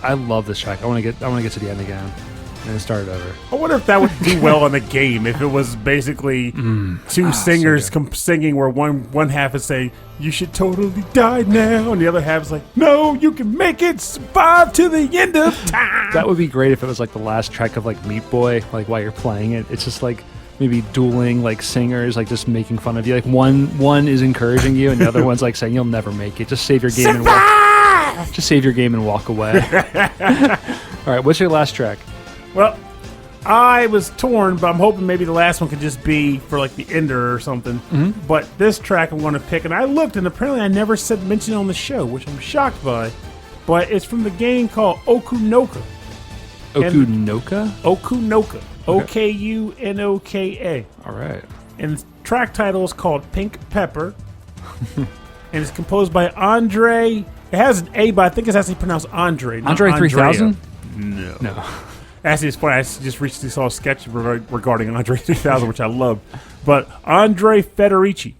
I love this track. I want to get to the end again and then start it over. I wonder if that would do well in the game, if it was basically two singers singing, where one half is saying "You should totally die now," and the other half is like, "No, you can make it, survive to the end of time." That would be great if it was like the last track of like Meat Boy, like while you're playing it. It's just like maybe dueling like singers, like just making fun of you. Like one is encouraging you, and the other one's like saying you'll never make it. Just save your game and walk away. All right, what's your last track? Well, I was torn, but I'm hoping maybe the last one could just be for like the ender or something. But this track I'm going to pick, and I looked, and apparently I never mentioned it on the show, which I'm shocked by. But it's from the game called Okunoka. Okunoka? Okunoka. Okunoka. All right. And the track title is called Pink Pepper. And it's composed by Andre. It has an A, but I think it's actually pronounced Andre. Andre 3000? No. Actually, it's funny. I just recently saw a sketch regarding Andre 3000, which I loved. But Andre Federici.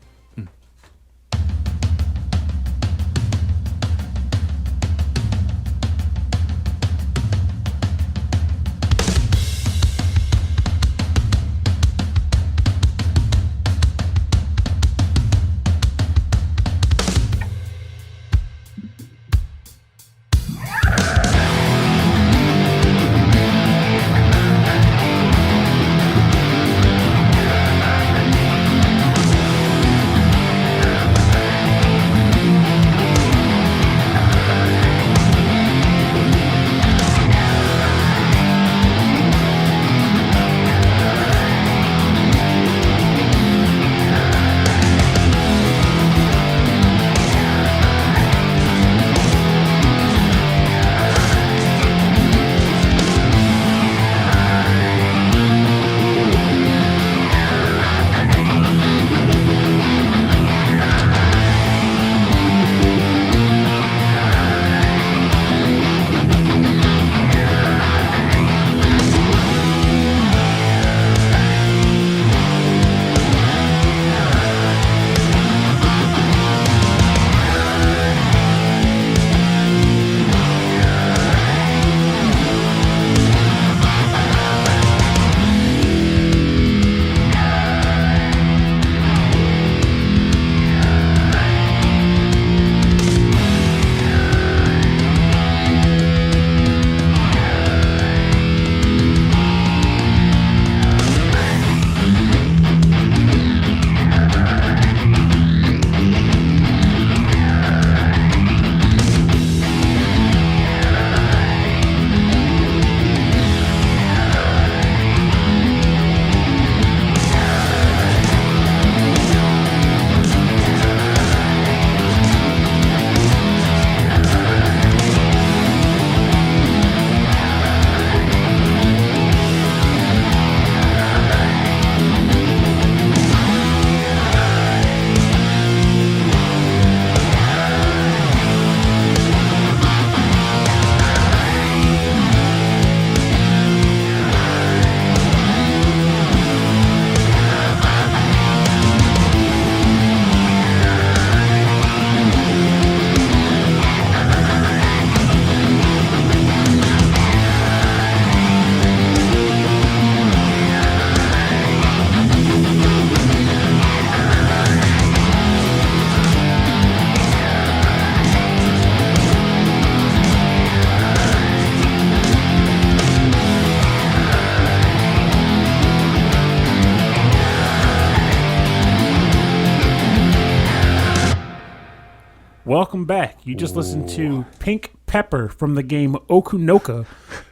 welcome back. You just listened to Pink Pepper from the game Okunoka,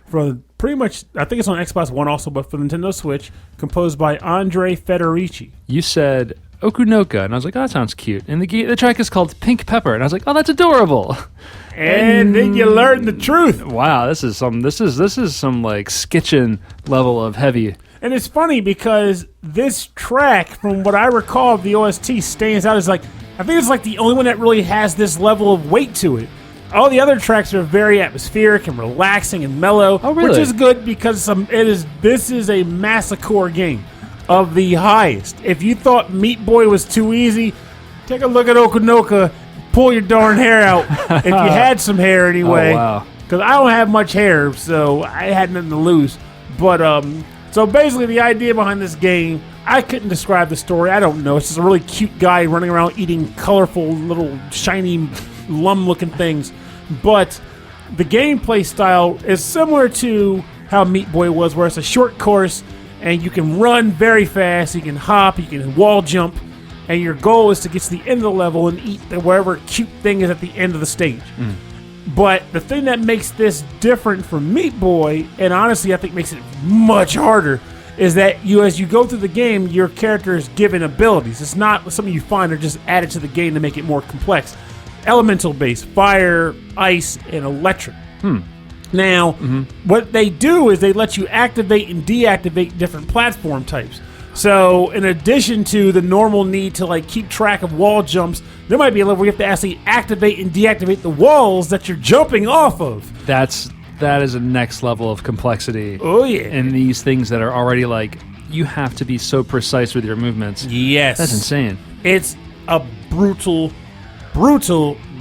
from pretty much, I think it's on Xbox One also, but for Nintendo Switch, composed by Andrea Federici. You said Okunoka, and I was like, oh, that sounds cute. And the track is called Pink Pepper, and I was like, oh, that's adorable. And then you learn the truth. Wow, this is some like Skitchin level of heavy. And it's funny because this track, from what I recall of the OST, stands out as like, I think it's like the only one that really has this level of weight to it. All the other tracks are very atmospheric and relaxing and mellow, which is good because this is a massacre game of the highest. If you thought Meat Boy was too easy, take a look at Okunoka. Pull your darn hair out if you had some hair anyway. Oh, wow. Because I don't have much hair, so I had nothing to lose. But so basically, the idea behind this game, I couldn't describe the story. I don't know. It's just a really cute guy running around eating colorful little shiny lum-looking things. But the gameplay style is similar to how Meat Boy was, where it's a short course and you can run very fast, you can hop, you can wall jump. And your goal is to get to the end of the level and eat whatever cute thing is at the end of the stage. But the thing that makes this different from Meat Boy, and honestly I think makes it much harder, is that as you go through the game, your character is given abilities. It's not something you find or just added to the game to make it more complex. Elemental based, fire, ice, and electric. Now, what they do is they let you activate and deactivate different platform types. So, in addition to the normal need to keep track of wall jumps, there might be a level where you have to actually activate and deactivate the walls that you're jumping off of. That is a next level of complexity. Oh yeah, in these things that are already you have to be so precise with your movements. Yes, that's insane. It's a brutal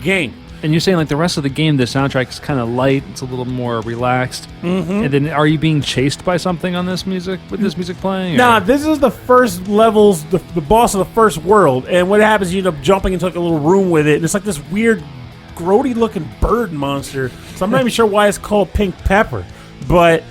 game. And you're saying the rest of the game, the soundtrack is kind of light. It's a little more relaxed. And then, are you being chased by something on this music with this music playing? Nah, this is the first levels, the boss of the first world. And what happens? You end up jumping into a little room with it, and it's like this weird, grody-looking bird monster. So I'm not even sure why it's called Pink Pepper, but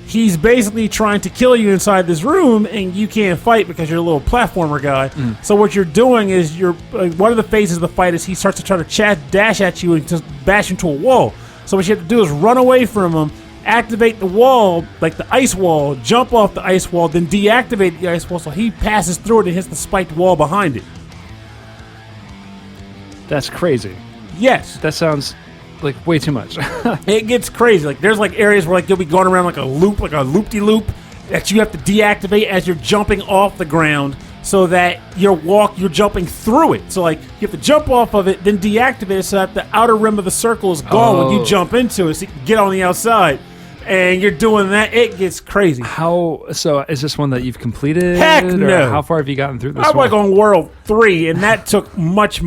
he's basically trying to kill you inside this room, and you can't fight because you're a little platformer guy. So what you're doing is one of the phases of the fight is he starts to try to dash at you and just bash into a wall. So what you have to do is run away from him, activate the wall, like the ice wall, jump off the ice wall, then deactivate the ice wall so he passes through it and hits the spiked wall behind it. That's crazy. Yes. That sounds way too much. It gets crazy. There's areas where you'll be going around like a loop-de-loop that you have to deactivate as you're jumping off the ground so that you're jumping through it. So you have to jump off of it, then deactivate it so that the outer rim of the circle is gone when you jump into it so you can get on the outside. And you're doing that, it gets crazy. So is this one that you've completed? Heck no. Or how far have you gotten through this I'm one? on World 3, and that took much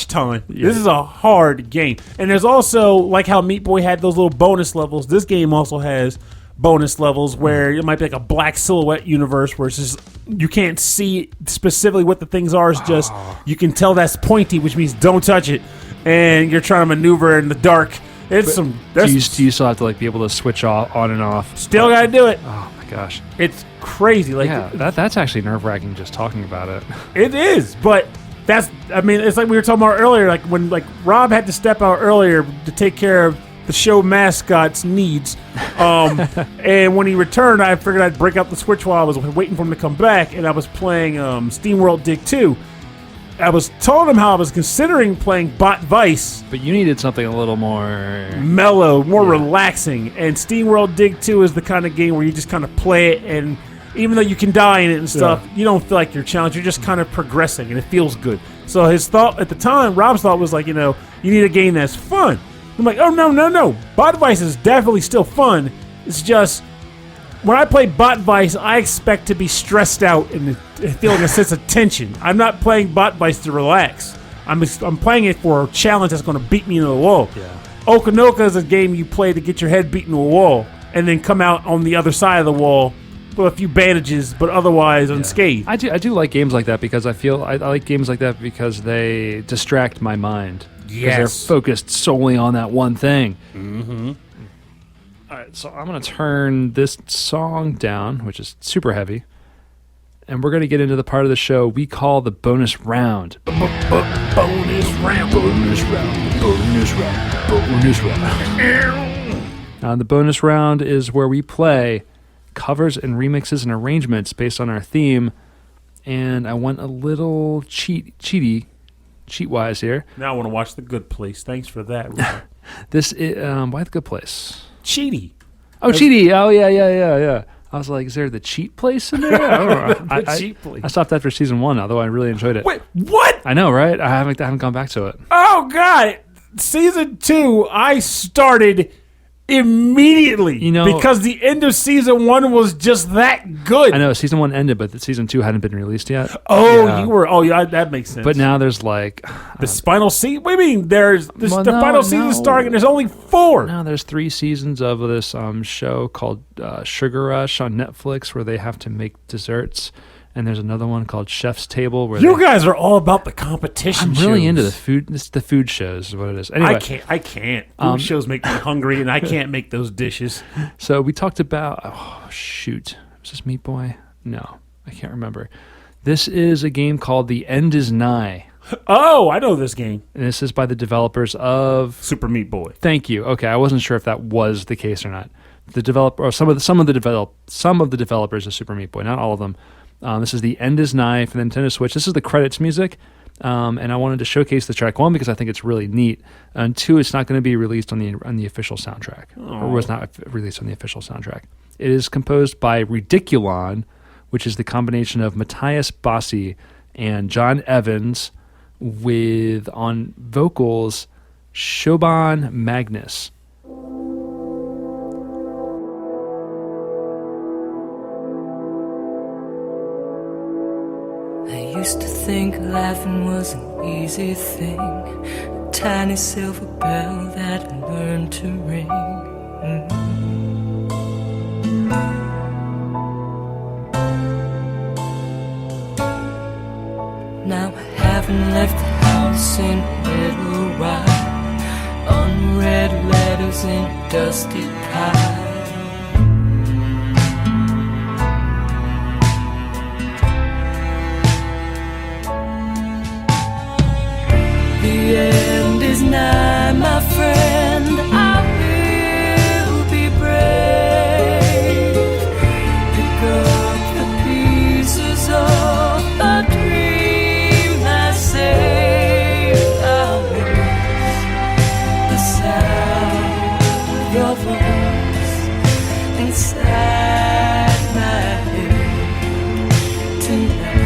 time. Yeah. This is a hard game. And there's also, how Meat Boy had those little bonus levels, this game also has bonus levels where it might be a black silhouette universe where it's just, you can't see specifically what the things are. It's just, you can tell that's pointy, which means don't touch it. And you're trying to maneuver in the dark. Do you still have to be able to switch on and off? Still got to do it. Oh my gosh, it's crazy. That's actually nerve-wracking just talking about it. It is, but it's like we were talking about earlier. When Rob had to step out earlier to take care of the show mascot's needs, and when he returned, I figured I'd break out the Switch while I was waiting for him to come back, and I was playing SteamWorld Dig 2. I was telling him how I was considering playing Bot Vice. But you needed something a little more mellow, more relaxing. And SteamWorld Dig 2 is the kind of game where you just kind of play it, and even though you can die in it and stuff, you don't feel like you're challenged. You're just kind of progressing, and it feels good. So his thought at the time, Rob's thought was you need a game that's fun. I'm like, oh, no. Bot Vice is definitely still fun. It's just, when I play Bot Vice, I expect to be stressed out and feeling a sense of tension. I'm not playing Bot Vice to relax. I'm playing it for a challenge that's going to beat me into the wall. Yeah. Okunoka is a game you play to get your head beaten to a wall and then come out on the other side of the wall with a few bandages, but otherwise unscathed. I do like games like that because I like games like that because they distract my mind. Yes. They're focused solely on that one thing. Mm-hmm. All right, so I'm going to turn this song down, which is super heavy, and we're going to get into the part of the show we call the bonus round. Bonus round. Bonus round. Bonus round. Bonus round. The bonus round is where we play covers and remixes and arrangements based on our theme. And I went a little cheat-wise here. Now I want to watch The Good Place. Thanks for that. This is, why The Good Place? Cheaty. Oh, Cheaty. Oh, yeah. I was like, is there the cheat place in there? I don't know. Cheat place. I stopped after season 1, although I really enjoyed it. Wait, what? I know, right? I haven't gone back to it. Oh, God. Season 2, I started immediately. Because the end of season 1 was just that good. I know. Season 1 ended, but season 2 hadn't been released yet. Oh, yeah. That makes sense. But now there's like... the final season? What do you mean? There's the final season starting and there's only 4. No, there's 3 seasons of this show called Sugar Rush on Netflix where they have to make desserts. And there's another one called Chef's Table where you guys are all about the competition. I'm really into the food. The food shows is what it is. Anyway, I can't. Food shows make me hungry, and I can't make those dishes. So we talked about. Oh shoot, was this Meat Boy? No, I can't remember. This is a game called The End Is Nigh. Oh, I know this game. And this is by the developers of Super Meat Boy. Thank you. Okay, I wasn't sure if that was the case or not. The developer, or some of the developers of Super Meat Boy, not all of them. This is The End Is Nigh for the Nintendo Switch. This is the credits music, and I wanted to showcase the track, 1, because I think it's really neat, and 2, it's not going to be released on the official soundtrack, or was not released on the official soundtrack. It is composed by Ridiculon, which is the combination of Matthias, Bossi, and John Evans, with, on vocals, Siobhan, Magnus. I used to think laughing was an easy thing, a tiny silver bell that I learned to ring. Now I haven't left the house in a little while, unread letters in a dusty pile. The end is nigh, my friend. I will be brave. Pick up the pieces of a dream I saved. I'll miss the sound of your voice inside my head tonight.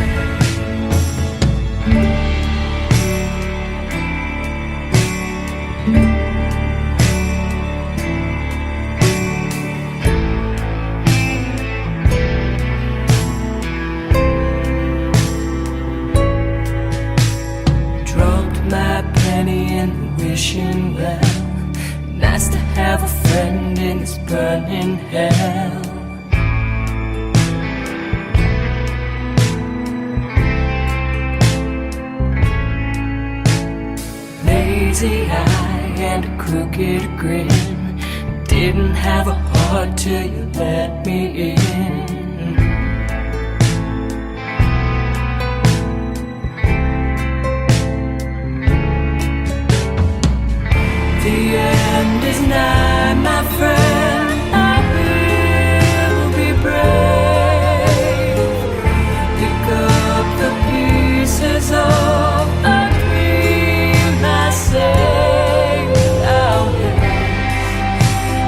Wishing well, nice to have a friend in this burning hell. Lazy eye and a crooked grin, didn't have a heart till you let me in. The end is nigh, my friend. I will be brave. Pick up the pieces of a dream I saved. I'll hear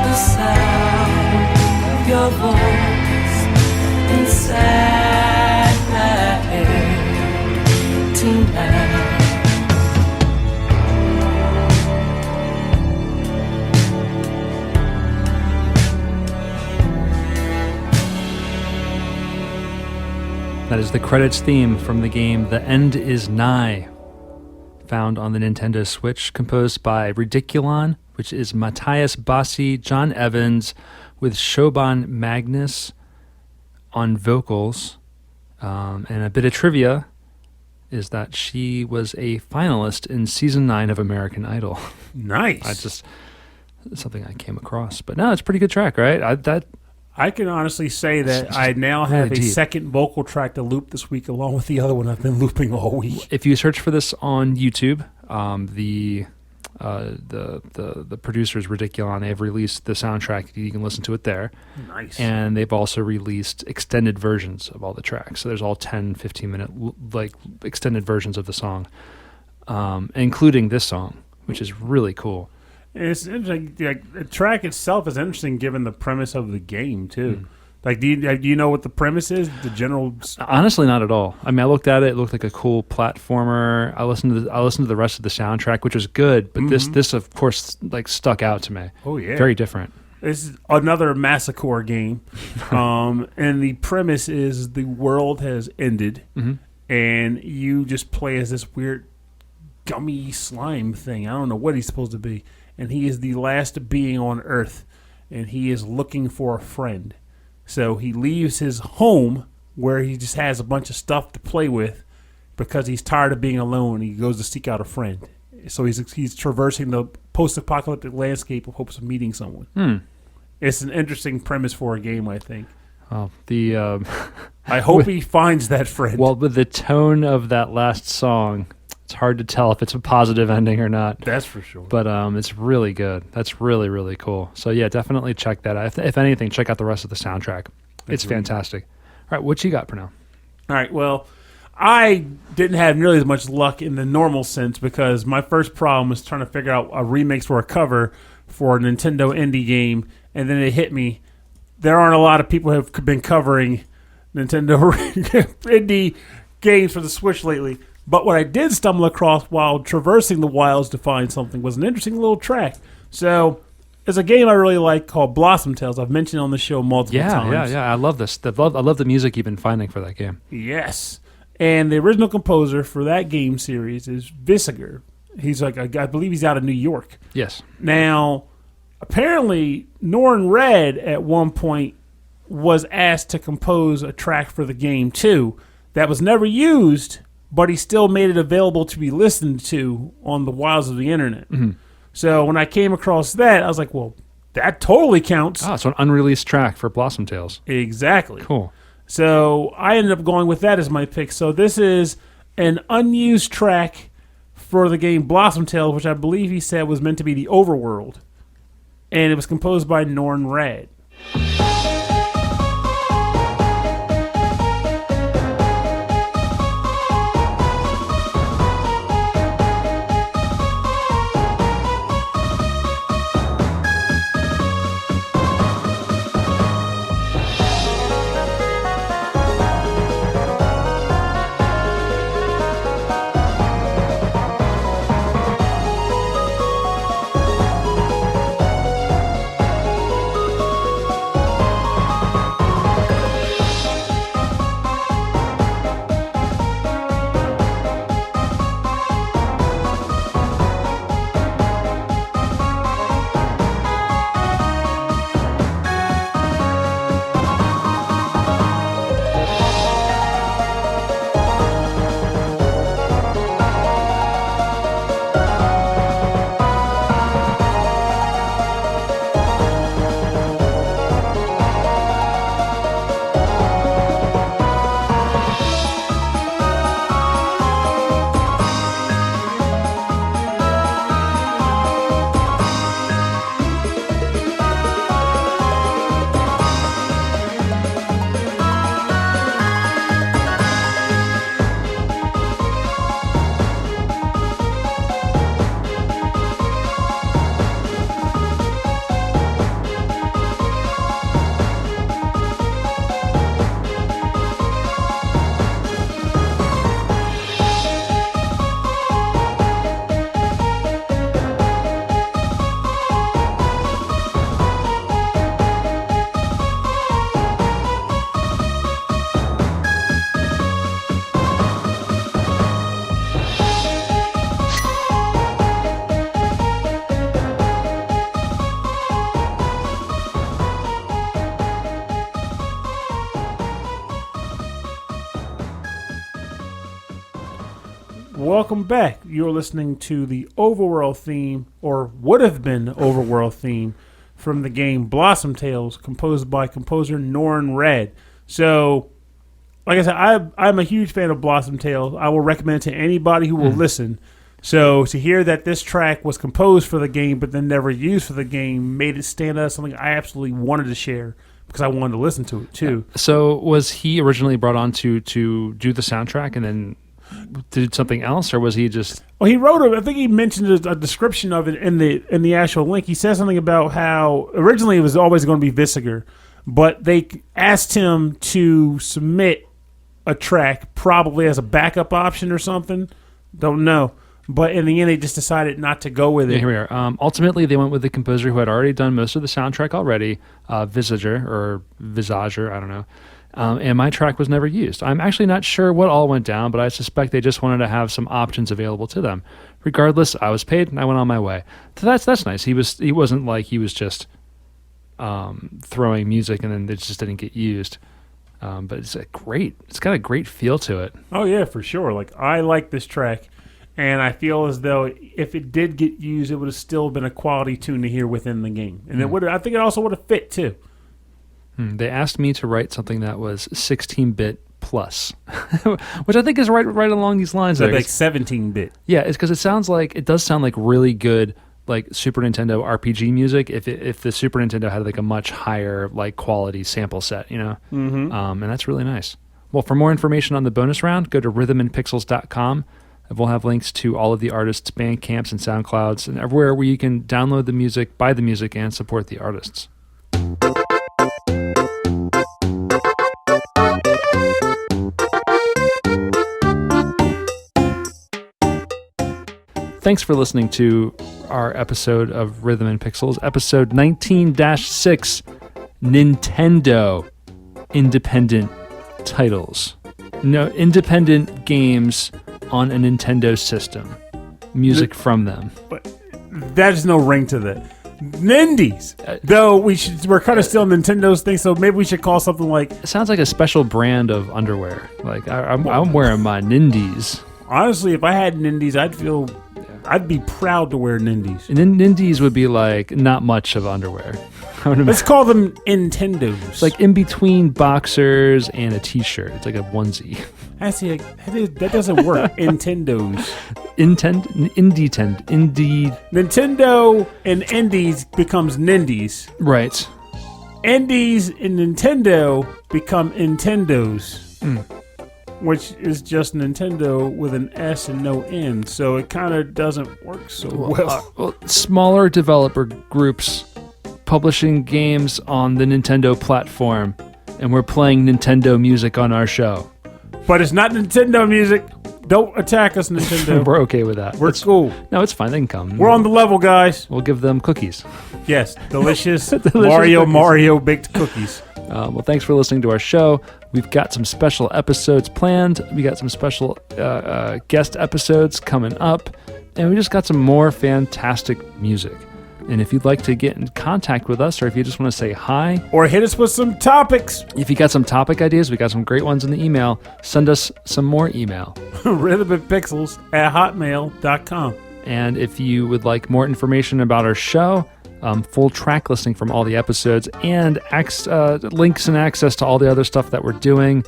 the sound of your voice inside my head tonight. That is the credits theme from the game The End Is Nigh, found on the Nintendo Switch, composed by Ridiculon, which is Matthias, Bossi, John Evans, with Siobhan, Magnus on vocals. And a bit of trivia is that she was a finalist in Season 9 of American Idol. Nice. Something I came across. But no, it's a pretty good track, right? I can honestly say that I now have a second vocal track to loop this week, along with the other one I've been looping all week. If you search for this on YouTube, the producers Ridiculon, they've released the soundtrack. You can listen to it there. Nice. And they've also released extended versions of all the tracks. So there's all 10, 15-minute like extended versions of the song, including this song, which is really cool. It's interesting. Like, the track itself is interesting given the premise of the game too. Like, do you know what the premise is? The general. Honestly, not at all. I mean, I looked at it. It looked like a cool platformer. I listened to the rest of the soundtrack, which was good. But this of course like stuck out to me. Oh yeah, very different. This is another massacre game, and the premise is the world has ended, and you just play as this weird gummy slime thing. I don't know what he's supposed to be. And he is the last being on Earth, and he is looking for a friend. So he leaves his home, where he just has a bunch of stuff to play with, because he's tired of being alone. He goes to seek out a friend. So he's traversing the post-apocalyptic landscape with hopes of meeting someone. It's an interesting premise for a game, I think. Oh, I hope he finds that friend. Well, but the tone of that last song, it's hard to tell if it's a positive ending or not. That's for sure. But it's really good. That's really, really cool. So, yeah, definitely check that out. If anything, check out the rest of the soundtrack. It's fantastic. All right, what you got for now? All right, well, I didn't have nearly as much luck in the normal sense, because my first problem was trying to figure out a remix or a cover for a Nintendo indie game, and then it hit me. There aren't a lot of people who have been covering Nintendo indie games for the Switch lately. But what I did stumble across while traversing the wilds to find something was an interesting little track. So, there's a game I really like called Blossom Tales. I've mentioned on the show multiple times. Yeah. I love this. I love the music you've been finding for that game. Yes. And the original composer for that game series is Visiger. He's I believe he's out of New York. Yes. Now, apparently, Norrin Radd at one point was asked to compose a track for the game too that was never used, but he still made it available to be listened to on the wilds of the internet. So when I came across that, I was like, well, that totally counts. Ah, so an unreleased track for Blossom Tales. Exactly. Cool. So I ended up going with that as my pick. So this is an unused track for the game Blossom Tales, which I believe he said was meant to be the overworld. And it was composed by Norrin Radd. Welcome back. You're listening to the overworld theme, or would have been overworld theme, from the game Blossom Tales, composed by composer Norrin Radd. So, like I said, I'm a huge fan of Blossom Tales. I will recommend it to anybody who will listen. So to hear that this track was composed for the game but then never used for the game made it stand out as something I absolutely wanted to share because I wanted to listen to it too. So was he originally brought on to do the soundtrack and then did something else, or was he just... Well, he wrote it. I think he mentioned a description of it in the actual link. He said something about how originally it was always going to be Visiger, but they asked him to submit a track probably as a backup option or something. Don't know. But in the end, they just decided not to go with it. Yeah, here we are. Ultimately, they went with the composer who had already done most of the soundtrack already, Visager, I don't know. And my track was never used. I'm actually not sure what all went down, but I suspect they just wanted to have some options available to them. Regardless, I was paid and I went on my way. So that's nice. He wasn't like he was just throwing music and then it just didn't get used. But it's got a great feel to it. Oh yeah, for sure. Like I like this track. And I feel as though if it did get used, it would have still been a quality tune to hear within the game. And it would. I think it also would have fit, too. They asked me to write something that was 16-bit plus, which I think is right along these lines. So like 17-bit. Yeah, it's because it does sound like really good like Super Nintendo RPG music if the Super Nintendo had like a much higher like quality sample set, you know? Mm-hmm. And that's really nice. Well, for more information on the bonus round, go to rhythmandpixels.com. We'll have links to all of the artists' Bandcamps and SoundClouds and everywhere where you can download the music, buy the music, and support the artists. Thanks for listening to our episode of Rhythm and Pixels, episode 19-6, Nintendo Independent Titles. No, independent games on a Nintendo system. Music from them. But there's no ring to that. Nindies. Though we're kind of still Nintendo's thing, so maybe we should call something like... It sounds like a special brand of underwear. Like, I'm wearing my Nindies. Honestly, if I had Nindies, I'd be proud to wear Nindies. And then Nindies would be like not much of underwear. Let's call them Nintendos. It's like in between boxers and a t-shirt. It's like a onesie. That doesn't work. Nintendos. Indie. Nintendo and Indies becomes Nindies. Right. Indies and Nintendo become Nintendos. Which is just Nintendo with an S and no N. So it kind of doesn't work so well. Smaller developer groups publishing games on the Nintendo platform, and we're playing Nintendo music on our show. But it's not Nintendo music. Don't attack us, Nintendo. We're okay with that. We're cool. No, it's fine. They can come. We're on the level, guys. We'll give them cookies. Yes, delicious, Delicious Mario baked cookies. Well, thanks for listening to our show. We've got some special episodes planned. We got some special guest episodes coming up. And we just got some more fantastic music. And if you'd like to get in contact with us, or if you just want to say hi, or hit us with some topics, if you got some topic ideas, we got some great ones in the email. Send us some more email. rhythmandpixels@hotmail.com. And if you would like more information about our show, full track listing from all the episodes, and links and access to all the other stuff that we're doing.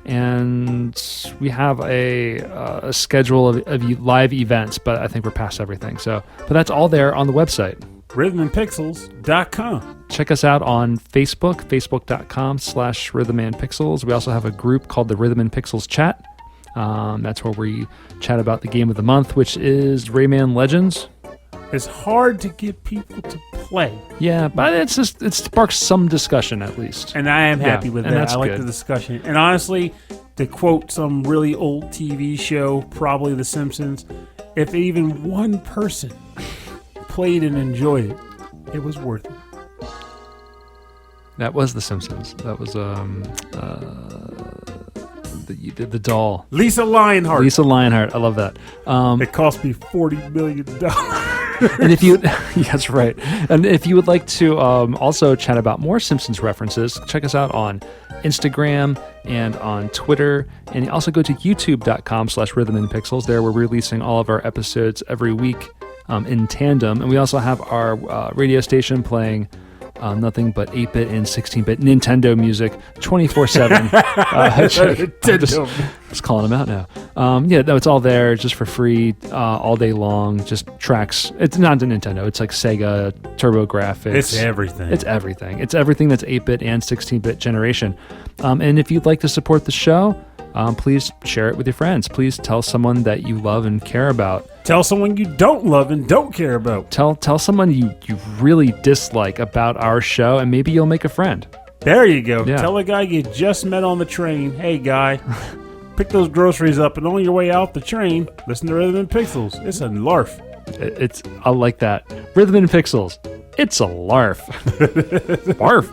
And we have a schedule of live events, but I think we're past everything. But that's all there on the website. rhythmandpixels.com. Check us out on Facebook, facebook.com/rhythmandpixels. We also have a group called the Rhythm and Pixels Chat. That's where we chat about the game of the month, which is Rayman Legends. It's hard to get people to play. Yeah, but it sparks some discussion at least. And I am happy with that. I like good. the discussion. And honestly, to quote some really old TV show, probably The Simpsons, if even one person played and enjoyed it, it was worth it. That was The Simpsons. That was the doll. Lisa Lionheart. I love that. It cost me $40 million. And if you, that's right. And if you would like to also chat about more Simpsons references, check us out on Instagram and on Twitter. And also go to youtube.com/rhythmandpixels. There we're releasing all of our episodes every week in tandem. And we also have our radio station playing Nothing but 8-bit and 16-bit Nintendo music 24/7. Just calling them out now. No, it's all there just for free all day long. Just tracks. It's not the Nintendo. It's like Sega, TurboGrafx. It's everything. It's everything. It's everything that's 8-bit and 16-bit generation. And if you'd like to support the show, please share it with your friends. Please tell someone that you love and care about. Tell someone you don't love and don't care about. Tell someone you really dislike about our show, and maybe you'll make a friend. There you go. Yeah. Tell a guy you just met on the train, hey guy, pick those groceries up, and on your way out the train, listen to Rhythm and Pixels. It's a larf. I like that. Rhythm and Pixels. It's a larf. Barf.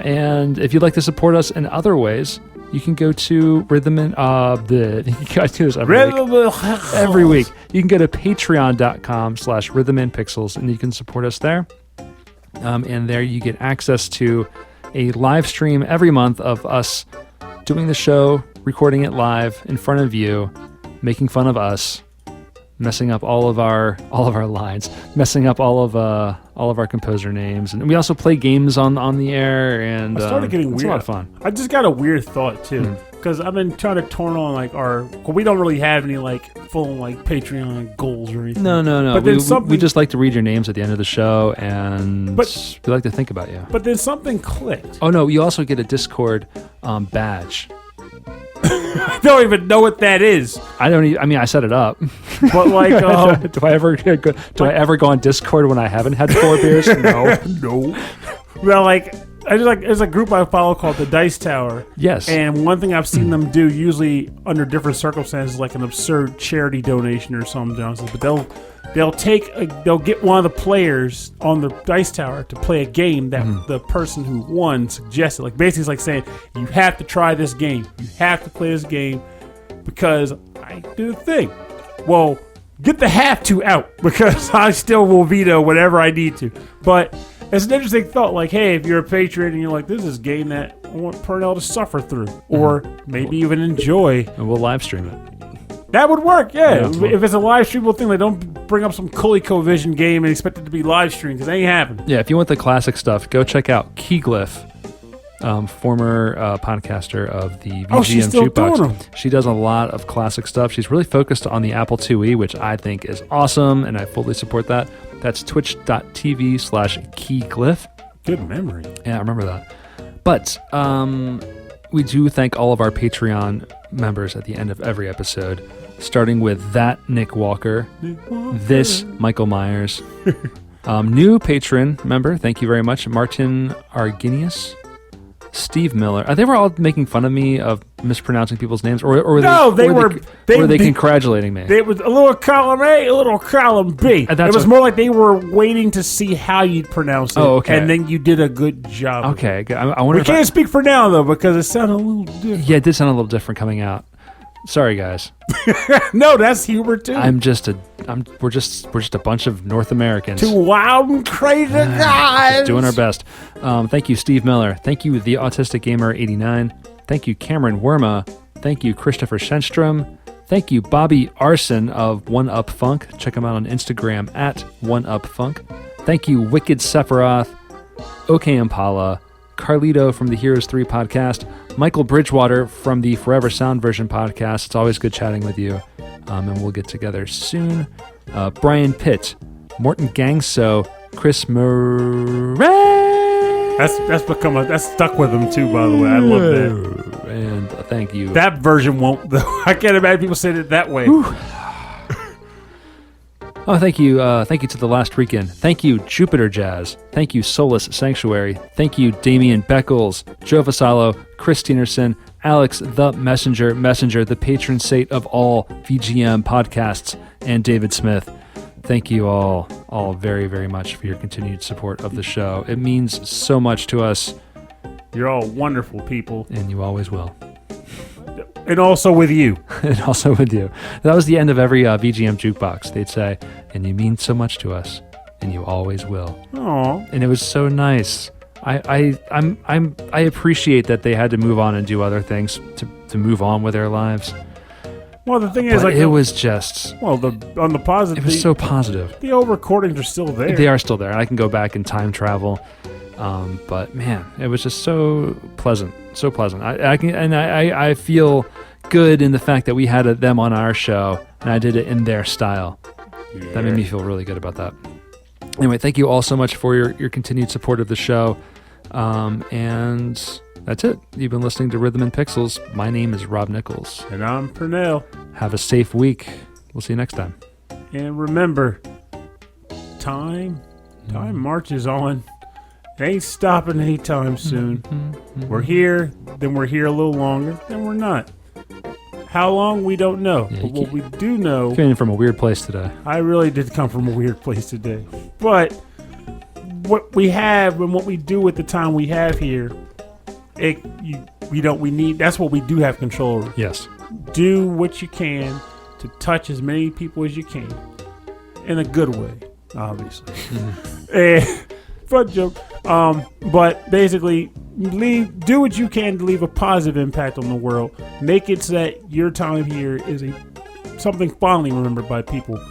And if you'd like to support us in other ways, you can go to Rhythm and you guys do this every week. You can go to patreon.com/rhythmandpixels and you can support us there. And there you get access to a live stream every month of us doing the show, recording it live in front of you, making fun of us, messing up all of our lines, messing up all of our composer names, and we also play games on the air. And I started getting weird. It's a lot of fun. I just got a weird thought too, because I've been trying to turn on we don't really have any full Patreon goals or anything. No. But then we just like to read your names at the end of the show, and we like to think about you. But then something clicked. Oh no, you also get a Discord badge. I don't even know what that is. I I set it up. But do I ever go on Discord when I haven't had 4 beers? No. Well, there's a group I follow called the Dice Tower. Yes. And one thing I've seen them do, usually under different circumstances, like an absurd charity donation or something, but they'll get one of the players on the Dice Tower to play a game that the person who won suggested. Basically, it's like saying, you have to try this game. You have to play this game because I do the thing. Well, get the have to out because I still will veto whatever I need to. But it's an interesting thought. Hey, if you're a patron and you're like, this is a game that I want Purnell to suffer through or maybe even enjoy. And we'll live stream it. That would work, yeah. If it's a live streamable thing, don't bring up some ColecoVision game and expect it to be live streamed because it ain't happening. Yeah, if you want the classic stuff, go check out Keyglyph, former podcaster of the VGM she's still Jukebox. doing them. She does a lot of classic stuff. She's really focused on the Apple IIe, which I think is awesome, and I fully support that. That's twitch.tv/Keyglyph. Good memory. Yeah, I remember that. But we do thank all of our Patreon members at the end of every episode, starting with that Nick Walker, this Michael Myers, new patron member, thank you very much, Martin Arginius, Steve Miller. They were all making fun of me of mispronouncing people's names, or were they congratulating me? They was a little column A, a little column B. It was more like they were waiting to see how you'd pronounce it. Oh, okay. And then you did a good job. Okay, I wonder. We can't speak for now though because it sounded a little different. Yeah, it did sound a little different coming out. Sorry, guys. No, that's humor too. We're just a bunch of North Americans. Two wild and crazy guys. Doing our best. Thank you, Steve Miller. Thank you, The Autistic Gamer 89. Thank you, Cameron Werma. Thank you, Christopher Shenstrom. Thank you, Bobby Arson of One Up Funk. Check him out on Instagram at One Up Funk. Thank you, Wicked Sephiroth, OK Impala, Carlito from the Heroes 3 podcast, Michael Bridgewater from the Forever Sound Version podcast. It's always good chatting with you, and we'll get together soon. Brian Pitt, Morton Gangso, Chris Murray. That's stuck with him too, by the way. I love that. And thank you. That version won't though. I can't imagine people saying it that way. Oh, thank you. Thank you to The Last Weekend. Thank you, Jupiter Jazz. Thank you, Solace Sanctuary. Thank you, Damian Beckles, Joe Vassallo, Chris Tienerson, Alex the Messenger, the patron saint of all VGM podcasts, and David Smith. Thank you all very, very much for your continued support of the show. It means so much to us. You're all wonderful people. And you always will. And also with you. And also with you. That was the end of every VGM Jukebox. They'd say, and you mean so much to us, and you always will. Aww. And it was so nice. I appreciate that they had to move on and do other things to move on with their lives. Well, the thing is, it was just... Well, on the positive... It was so positive. The old recordings are still there. They are still there. I can go back and time travel But man, it was just so pleasant, so pleasant. I feel good in the fact that we had them on our show and I did it in their style. Yeah. That made me feel really good about that. Anyway, thank you all so much for your continued support of the show. And that's it. You've been listening to Rhythm and Pixels. My name is Rob Nichols. And I'm Purnell. Have a safe week. We'll see you next time. And remember, time marches on. It ain't stopping anytime soon. We're here, then we're here a little longer, then we're not. How long, we don't know. Yeah, but what we do know... Came in from a weird place today. I really did come from a weird place today. But what we have and what we do with the time we have here, that's what we do have control over. Yes. Do what you can to touch as many people as you can. In a good way, obviously. Front joke. But basically, do what you can to leave a positive impact on the world. Make it so that your time here is something fondly remembered by people.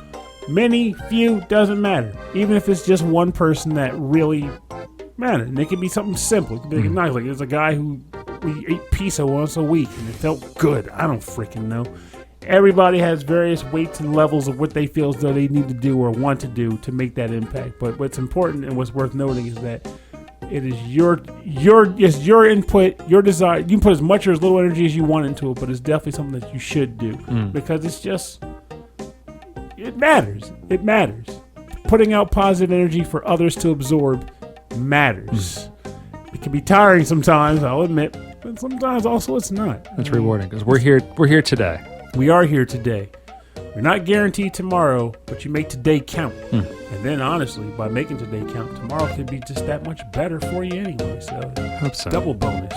Many, few, doesn't matter. Even if it's just one person that really matters. And it could be something simple. It could be nice. Like there's a guy who we ate pizza once a week and it felt good. I don't freaking know. Everybody has various weights and levels of what they feel as though they need to do or want to do to make that impact. But what's important and what's worth noting is that it is your input, your desire. You can put as much or as little energy as you want into it, but it's definitely something that you should do because it matters. It matters. Putting out positive energy for others to absorb matters. It can be tiring sometimes, I'll admit, but sometimes also it's not. That's rewarding because we're here today. We are here today. We're not guaranteed tomorrow, but you make today count. And then, honestly, by making today count, tomorrow could be just that much better for you anyway. So, Hope so. Double bonus.